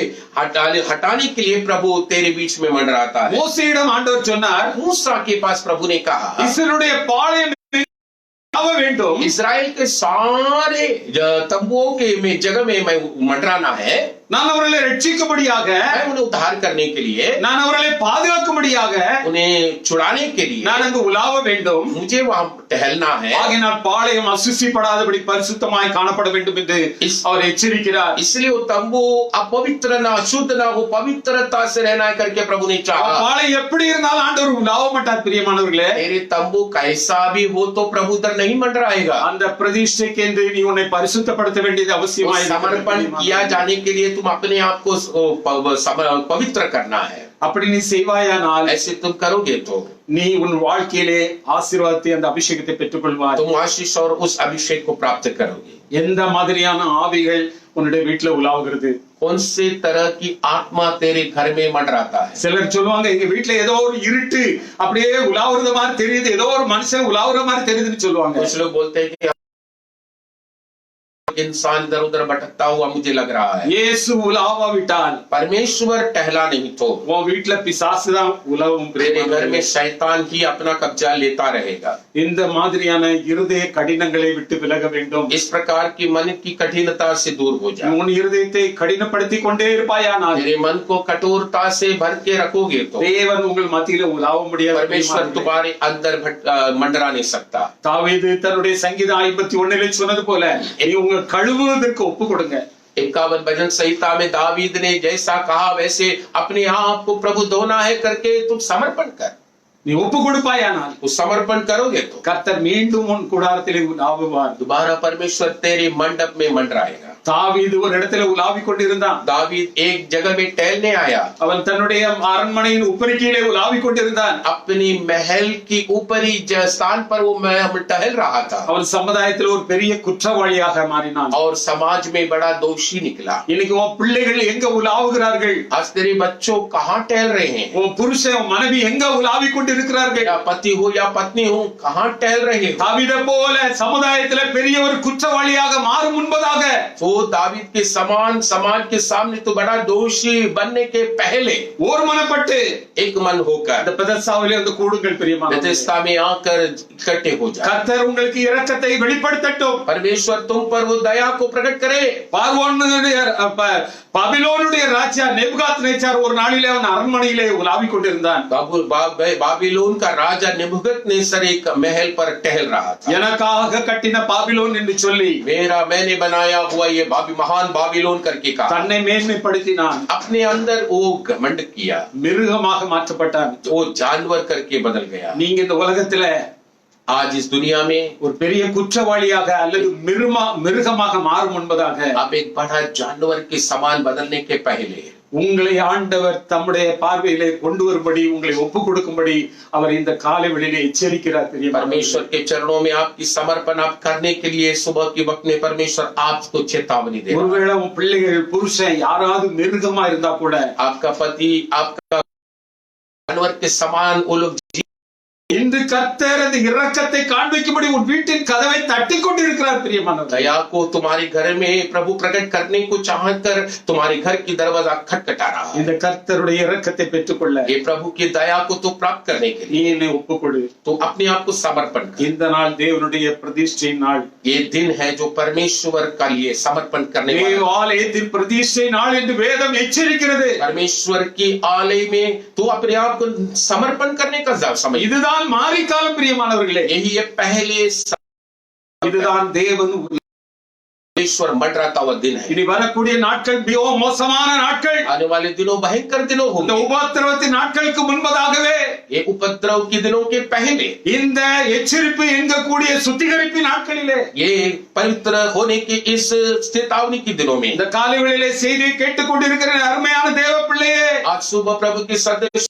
Speaker 1: हटाने के लिए प्रभु तेरे बीच में मंडराता है।
Speaker 2: மோசேயிடம் ஆண்டவர் சொன்னார்,
Speaker 1: मूसा के पास प्रभु ने कहा,
Speaker 2: இஸ்ரவேலுடைய பாளையம் வேண்டும்,
Speaker 1: इस्राएल के सारे तंबुओं के में जगह में मैं मंडराना है।
Speaker 2: நான் அவர்களை ரட்சிக்கும்படியாக,
Speaker 1: मैं उन्हें उद्धार करने के लिए,
Speaker 2: நான் அவர்களை பாதுகாக்கும்படியாக
Speaker 1: उन्हें छुड़ाने के लिए
Speaker 2: நான் அங்கு உலாவ வேண்டும்.
Speaker 1: मुझे वहां टहलना है।
Speaker 2: ஆகையினால் பாளையம் அசுசிப்படாதபடி பரிசுத்தமாய் காணப்பட வேண்டும் என்று அவர் எச்சரிக்கிறார்.
Speaker 1: इसलिए वो तंबू अपवित्र ना, अशुद्ध ना हो, पवित्रता से रहना है करके प्रभु ने चाहा।
Speaker 2: பாளையம் எப்படி இருந்தாலும் ஆண்டவர் உலாவ மாட்டார் பிரியமானவர்களே.
Speaker 1: तेरे तंबू कैसा भी हो तो प्रभु उधर नहीं मंडराएगा।
Speaker 2: அந்த பிரதிஷ்டைக்கு என்று நீ உன்னை பரிசுத்தப்படுத்த வேண்டியது அவசியமாய்
Speaker 1: समर्पण किया जाने के लिए तुम अपने आप को पवित्र करना है।
Speaker 2: அப்படி நீ செய்வாயானால்
Speaker 1: ऐसे तुम करोगे तो
Speaker 2: நீ உன் வாழ்க்கையிலே ஆசீர்வாதத்தை, அந்த அபிஷேகத்தை பெற்றுக்கொள்வாய்.
Speaker 1: तुम आशीष और उस अभिषेक को प्राप्त करोगे।
Speaker 2: எந்த மாதிரியான ஆவிகள் உன்னுடைய வீட்டுல உலாவுகிறது?
Speaker 1: कौन से तरह की आत्मा तेरे घर में मंडराता है?
Speaker 2: சிலர் சொல்லுவாங்க, எங்க வீட்டுல ஏதோ ஒரு இருட்டு அப்படியே உலாவுறது மாதிரி தெரியுது, ஏதோ ஒரு மனுஷன் உலாவுற மாதிரி தெரியுதுன்னு சொல்லுவாங்க.
Speaker 1: कुछ लोग बोलते हैं कि इंसान इधर उधर भटकता हुआ मुझे लग रहा है।
Speaker 2: இயேசு உலாவாவிட்டால்
Speaker 1: परमेश्वर टहला नहीं तो
Speaker 2: உன் வீட்டுல பிசாசுதான் உலவும்.
Speaker 1: मेरे घर में शैतान ही अपना कब्जा लेता रहेगा।
Speaker 2: இந்த மாதிரியான இருதய கடினங்களை விட்டு விலக வேண்டும்.
Speaker 1: इस प्रकार की मन की कठिनता से दूर हो जा।
Speaker 2: உன் இருதயத்தை கடினப்படுத்தி கொண்டே இருப்பாயானால்
Speaker 1: मेरे मन को कठोरता से भर के रखोगे तो
Speaker 2: தேவன் உங்கள் மத்தியில உலாவ முடியாது.
Speaker 1: परमेश्वर तुम्हारे अंदर मंडरा नहीं सकता।
Speaker 2: தாவீது தன்னுடைய சங்கீதம் 51 சொன்னது போல நீ உங்க கழுவுவதற்கு ஒப்பு கொடுங்க.
Speaker 1: 51 भजन संहिता में दावीद ने जैसा कहा वैसे अपने आप को प्रभु धोना है करके तुम समर्पण कर।
Speaker 2: நீ ஒப்பு கொடுப்பாயானால்
Speaker 1: वो समर्पण करोगे तो
Speaker 2: கர்த்தர் மீண்டும் உன் கூடாரத்திலே உலாவுவார்.
Speaker 1: दोबारा परमेश्वर तेरे मंडप में मंडराएगा।
Speaker 2: தாவீது ஒரு இடத்துல உலாவிக் கொண்டிருந்தான்.
Speaker 1: दावीद एक जगह में टहलने आया।
Speaker 2: அவன் தன்னுடைய அரண்மனையின் உப்பரிக்கையிலே உலாவிக் கொண்டிருந்தான்.
Speaker 1: अपनी महल की ऊपरी स्थान पर वो टहल रहा था।
Speaker 2: அவன் சமுதாயத்தில் ஒரு பெரிய குற்றவாளியாக மாறினான்.
Speaker 1: और समाज में बड़ा दोषी निकला।
Speaker 2: இன்னைக்கு உன் பிள்ளைகள் எங்க உலாவுகிறார்கள்?
Speaker 1: आज तेरे बच्चों कहाँ टहल रहे हैं?
Speaker 2: உன் புருஷன் உன் மனைவி எங்க உலாவிக் கொண்டிருக்கிறார்கள்?
Speaker 1: या पति हो या पत्नी हो कहाँ टहल रहे हो?
Speaker 2: தாவீதை போல சமுதாயத்தில் பெரிய ஒரு குற்றவாளியாக மாறும் முன்பதாக
Speaker 1: वो दावीद के समान समाज के सामने तो बड़ा दोषी बनने के पहले
Speaker 2: ஒருமனப்பட்டு
Speaker 1: एक मन होकर
Speaker 2: அந்த பெதெஸ்தாவிலே வந்து கூடுங்கள் பிரியமானவர்களே.
Speaker 1: बेथेस्दा में आकर इकट्ठे हो जाए।
Speaker 2: கர்த்தர் உங்களுக்கு இரக்கத்தை வெளிப்படுத்தட்டும்.
Speaker 1: परमेश्वर तुम पर वो दया को प्रकट करे।
Speaker 2: பாபிலோனுடைய ராஜா நேபுகாத்நேச்சார் ஒரு நாளிலே அவன் அரண்மனையிலே உலாவிக் கொண்டிருந்தான்.
Speaker 1: बाबिलोन का राजा नेबुकदनेस्सर एक महल पर टहल रहा था।
Speaker 2: எனக்காக கட்டின பாபிலோன் என்று சொல்லி
Speaker 1: मैंने बनाया हुआ ये महान बाबिलोन करके कहा।
Speaker 2: தன்னை மேன்மைப்படுத்தினான்.
Speaker 1: अपने अंदर वो घमंड किया।
Speaker 2: மிருகமாக மாற்றப்பட்டான்.
Speaker 1: वो जानवर करके बदल गया।
Speaker 2: நீங்க இந்த உலகத்துல
Speaker 1: आज इस दुनिया में
Speaker 2: ஒரு பெரிய குற்றவாளியாக அல்லது மிருகமாக மாறும் என்பதாக
Speaker 1: आप एक बड़ा जानवर के समान बदलने के पहले
Speaker 2: உங்களை ஆண்டவர் தம்முடைய பார்வையிலே கொண்டு வரும்படி உங்களை ஒப்பு கொடுக்கும்படி அவர் இந்த காலை வேளையிலே எச்சரிக்கிறார்.
Speaker 1: परमेश्वर के चरणों में आपकी समर्पण आप करने के लिए सुबह के वक्त में परमेश्वर आपको चेतावनी दे।
Speaker 2: ஒருவேளை உன் பிள்ளைகள் புருஷன் யாராவது மிருகமா இருந்தா கூட
Speaker 1: आपका पति आपका जानवर के समान वो लोग
Speaker 2: இன்று கர்த்தர் அந்த இரக்கத்தை காண்பிக்கும்படி உன் வீட்டின் கதவை தட்டி கொண்டிருக்கிறார். பிரியமானவர்களே,
Speaker 1: दया को तुम्हारे घर में प्रभु प्रकट करने को चाहकर तुम्हारे घर की दरवाजा खटखटा रहा है।
Speaker 2: இந்த கர்த்தருடைய இரக்கத்தை பெற்றுக்கொள்ள
Speaker 1: ये प्रभु की दया को तो प्राप्त करने के
Speaker 2: நீ
Speaker 1: लिए
Speaker 2: என்னை ஒப்புக்கொடு.
Speaker 1: तो अपने आप को समर्पण कर।
Speaker 2: இந்த நாள் தேவனுடைய பிரதிஷ்டை நாள்.
Speaker 1: ये दिन है जो परमेश्वर का लिए समर्पण करने वाला।
Speaker 2: தேவ ஆலயத்தின் பிரதிஷ்டை நாள் என்று வேதம் எச்சரிக்கிறது.
Speaker 1: परमेश्वर की आलय में तो अपने आप को समर्पण करने का समय।
Speaker 2: இதுதான் மாரி காலம் பிரியமானவர்களே.
Speaker 1: यही ये पहले
Speaker 2: இதுதான் தேவன்
Speaker 1: परमेश्वर मंडराता हुआ दिन है।
Speaker 2: இனி வரக்கூடிய நாட்கள் மிகவும் மோசமான நாட்கள்.
Speaker 1: आने वाले दिनों भयंकर दिनों
Speaker 2: இந்த
Speaker 1: होंगे।
Speaker 2: உபத்திரவத்தின் நாட்களுக்கு முன்பதாகவே
Speaker 1: ये उपद्रव के दिनों के पहले
Speaker 2: இந்த எச்சரிப்பு எங்கக்கூடிய சுத்திகரிப்பு நாட்களிலே
Speaker 1: ये पवित्र होने के इस चेतावनी के दिनों में
Speaker 2: இந்த காலை வேளையிலே செய்தியை கேட்டுக்கொண்டிருக்கிற அருமையான தேவ பிள்ளையே,
Speaker 1: आज सुबह प्रभु के सदस्य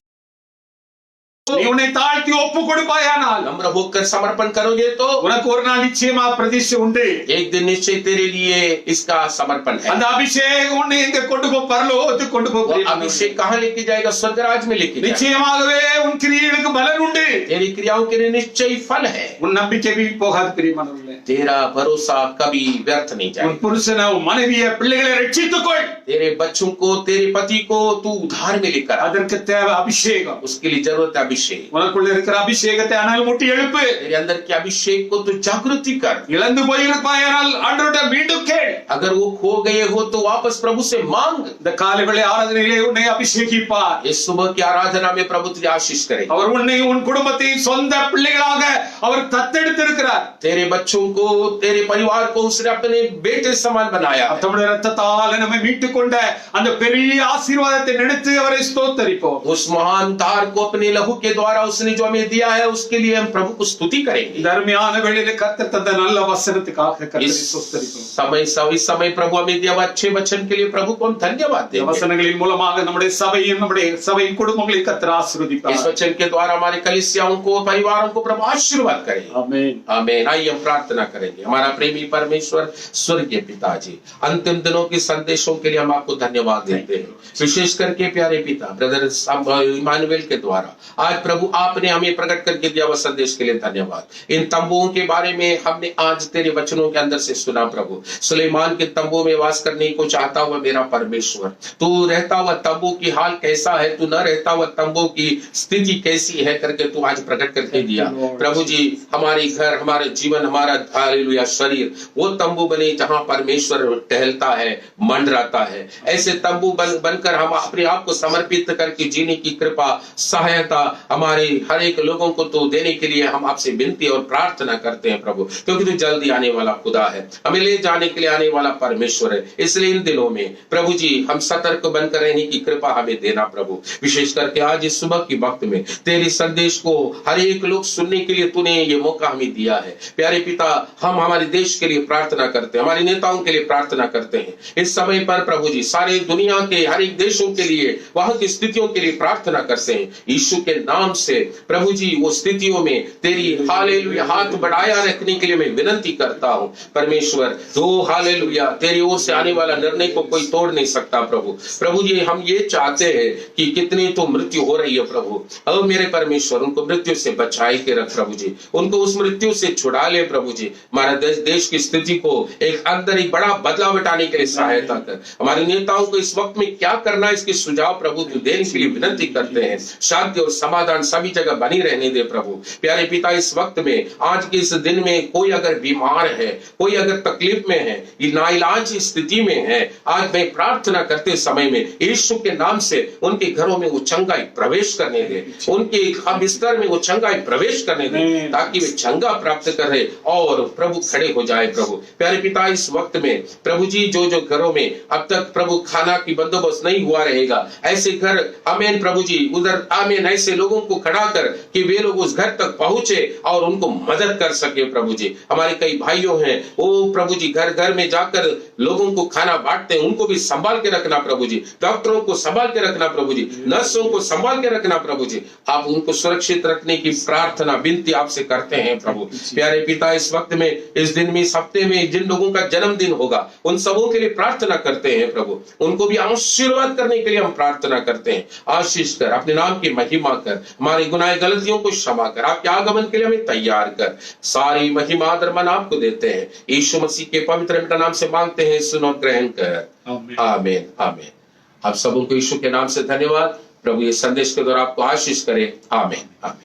Speaker 2: நீ உன்னை தாழ்த்தி ஒப்பு கொடுப்பாயானால்
Speaker 1: नम्र होकर समर्पण करोगे तो
Speaker 2: உனக்கு ஒரு நாள் நிச்சயமா பிரதிஷ்டை உண்டு.
Speaker 1: एक दिन निश्चय तेरे लिए इसका समर्पण है।
Speaker 2: அந்த அபிஷேகம் உன்னை எங்க கொண்டு போ? பரலோகத்துக்கு கொண்டு போ.
Speaker 1: वो अभिषेक कहाँ लेके जाएगा? स्वर्गराज में लेके जाएगा।
Speaker 2: நிச்சயமாகவே உன் கிரியைகளுக்கு பலன் உண்டு.
Speaker 1: तेरी क्रियाओं के लिए निश्चय फल है।
Speaker 2: உன் நம்பிக்கை வீண் போகாது பிரியமானவர்களே.
Speaker 1: तेरा भरोसा कभी व्यर्थ नहीं
Speaker 2: உன்
Speaker 1: जाएगा।
Speaker 2: புருஷனை உன் மனைவியை பிள்ளைகளை ரட்சித்துக்கொள்.
Speaker 1: तेरे बच्चों को तेरे पति को तू उद्धार में लेकर आ।
Speaker 2: அதற்கு தேவை அபிஷேகம்.
Speaker 1: उसके लिए जरूरत है अभिषेक।
Speaker 2: உனக்குள்ள இருக்கிற அபிஷேகத்தை அனல் மூட்டி எழுப்பு.
Speaker 1: तेरे अंदर के अभिषेक को तू जागृति कर।
Speaker 2: இழந்து போயிருப்பாயானால் ஆண்டவரிடம் மீண்டும் கேள்.
Speaker 1: अगर वो खो गए हो तो वापस प्रभु से मांग।
Speaker 2: இந்த காலை வேளை ஆராதனையிலே உன்னை அபிஷேகிப்பார்.
Speaker 1: इस सुबह की आराधना में प्रभु तुझे आशीष करे।
Speaker 2: அவர் உன்னை உன் குடும்பத்தின் சொந்த பிள்ளைகளாக அவர் தத்தெடுத்திருக்கிறார்.
Speaker 1: तेरे बच्चों को तेरे परिवार को उसने अपने बेटे समान बनाया।
Speaker 2: தம்முடைய இரத்தத்தால் நம்மை மீட்டுக் கொண்ட அந்த பெரிய ஆசீர்வாதத்தை நினைத்து அவரை ஸ்தோத்தரிப்போம்.
Speaker 1: उस महान तार को अपने लहू के द्वारा उसने जो हमें दिया है उसके लिए हम प्रभु को स्तुति करेंगे।
Speaker 2: இந்த அருமையான வேளையிலே கர்த்தர் தந்த நல்ல வசனத்துக்காக கர்த்தரை
Speaker 1: इस
Speaker 2: ஸ்தோத்தரிப்போம்.
Speaker 1: समय प्रभु हमें दिया हुआ अच्छे वचन के लिए प्रभु को हम धन्यवाद
Speaker 2: இந்த
Speaker 1: देंगे।
Speaker 2: வசனங்களின் மூலமாக நம்முடைய சபையின் குடும்பங்களை கர்த்தர் ஆசீர்வதிப்பார்.
Speaker 1: इस वचन के द्वारा हमारे कलीसियाओं को परिवारों को प्रभु आशीर्वाद करें।
Speaker 2: ஆமென்.
Speaker 1: आमीन। आइए हम प्रार्थना प्रार्थना करेंगे। हमारा प्रेमी परमेश्वर स्वर्गीय पिताजी, अंतिम दिनों के संदेशों के लिए हम आपको धन्यवाद देते हैं, विशेष करके प्यारे पिता ब्रदर इमानुएल के द्वारा आज प्रभु आपने हमें प्रकट करके दिया हुआ संदेश के लिए धन्यवाद। इन तंबुओं के बारे में हमने आज तेरे वचनों के अंदर से सुना प्रभु। सुलेमान के तंबू में वास करने को चाहता हुआ मेरा परमेश्वर, तू रहता हुआ तंबू की हाल कैसा है, तू न रहता हुआ तंबू की स्थिति कैसी है करके तू आज प्रकट करके दिया प्रभु जी। हमारे घर, हमारे जीवन, हमारा हालेलुया शरीर वो तंबू बने जहां परमेश्वर टहलता है, मंडराता है। ऐसे तंबू बनकर हम अपने आप को समर्पित करके जीने की कृपा सहायता हमारे हर एक लोगों को तो देने के लिए हम आपसे विनती और प्रार्थना करते हैं प्रभु, क्योंकि तू जल्दी आने वाला खुदा है, हमें ले जाने के लिए आने वाला परमेश्वर है। इसलिए इन दिनों में प्रभु जी हम सतर्क बनकर रहने की कृपा हमें देना प्रभु। विशेष करके आज इस सुबह की वक्त में तेरे संदेश को हर एक लोग सुनने के लिए तूने ये मौका हमें दिया है। प्यारे पिता, हम हमारे देश के लिए प्रार्थना करते हैं, हमारे नेताओं के लिए प्रार्थना करते हैं। इस समय पर प्रभु जी सारे दुनिया के हर एक देशों के लिए, वहां की स्थितियों के लिए प्रार्थना करते हैं। यीशु के नाम से प्रभु जी वो स्थितियों में तेरी हालेलुया हाथ बढ़ाया रखने के लिए मैं विनती करता हूं परमेश्वर। तो हालेलुया तेरी ओर से आने वाला निर्णय को कोई तोड़ नहीं सकता प्रभु। प्रभु जी हम ये चाहते हैं कि कितनी तो मृत्यु हो रही है प्रभु, अब मेरे परमेश्वर उनको मृत्यु से बचाए के रख प्रभु जी, उनको उस मृत्यु से छुड़ा ले प्रभु जी। हमारा देश की स्थिति को एक अंदर एक बड़ा बदलाव हटाने के लिए सहायता कर। हमारे नेताओं को इस वक्त में क्या करना है इसके सुझाव प्रभु तू देने के लिए विनती करते हैं। शांति और समाधान सभी जगह बनी रहने दे प्रभु। प्यारे पिता, इस वक्त में आज के इस दिन में कोई अगर बीमार है, कोई अगर तकलीफ में है, ये नाइलाज स्थिति में है, आज मैं प्रार्थना करते समय में यीशु के नाम से उनके घरों में वो चंगाई प्रवेश करने दे, उनके बिस्तर में वो चंगाई प्रवेश करने दे, ताकि वे चंगा प्राप्त करे और प्रभु खड़े हो जाए प्रभु। प्यारे पिता, इस वक्त में प्रभु जी जो जो घरों में अब तक प्रभु खाना की बंदोबस्त नहीं हुआ रहेगा, ऐसे घर आमीन प्रभु जी उधर आमीन ऐसे लोगों को खड़ा कर कि वे लोग उस घर तक पहुंचे और उनको मदद कर सके प्रभु जी। हमारे कई भाइयों हैं वो प्रभु जी घर घर में जाकर लोगों को खाना बांटते हैं, उनको भी संभाल के रखना प्रभु जी, डॉक्टरों को संभाल के रखना प्रभु जी, नर्सों को संभाल के रखना प्रभु जी। आप उनको सुरक्षित रखने की प्रार्थना विनती आपसे करते हैं प्रभु। प्यारे पिता, इस वक्त में इस दिन में इस हफ्ते में जिन लोगों का जन्मदिन होगा उन सबों के लिए प्रार्थना करते हैं प्रभु, उनको भी आशीर्वाद करने के लिए हम प्रार्थना करते हैं। आशीष कर, अपने नाम की महिमा कर, हमारी गुनाह गलतियों को क्षमा कर, आपके आगमन के लिए हमें तैयार कर। सारी महिमा आदर मन आपको देते हैं, यीशु मसीह के पवित्र बेटा नाम से मांगते हैं, सुनो ग्रहण कर। आमीन आमीन। आप सबों को यीशु के नाम से धन्यवाद। प्रभु ये संदेश के द्वारा आपको आशीष करे। आमीन आमीन।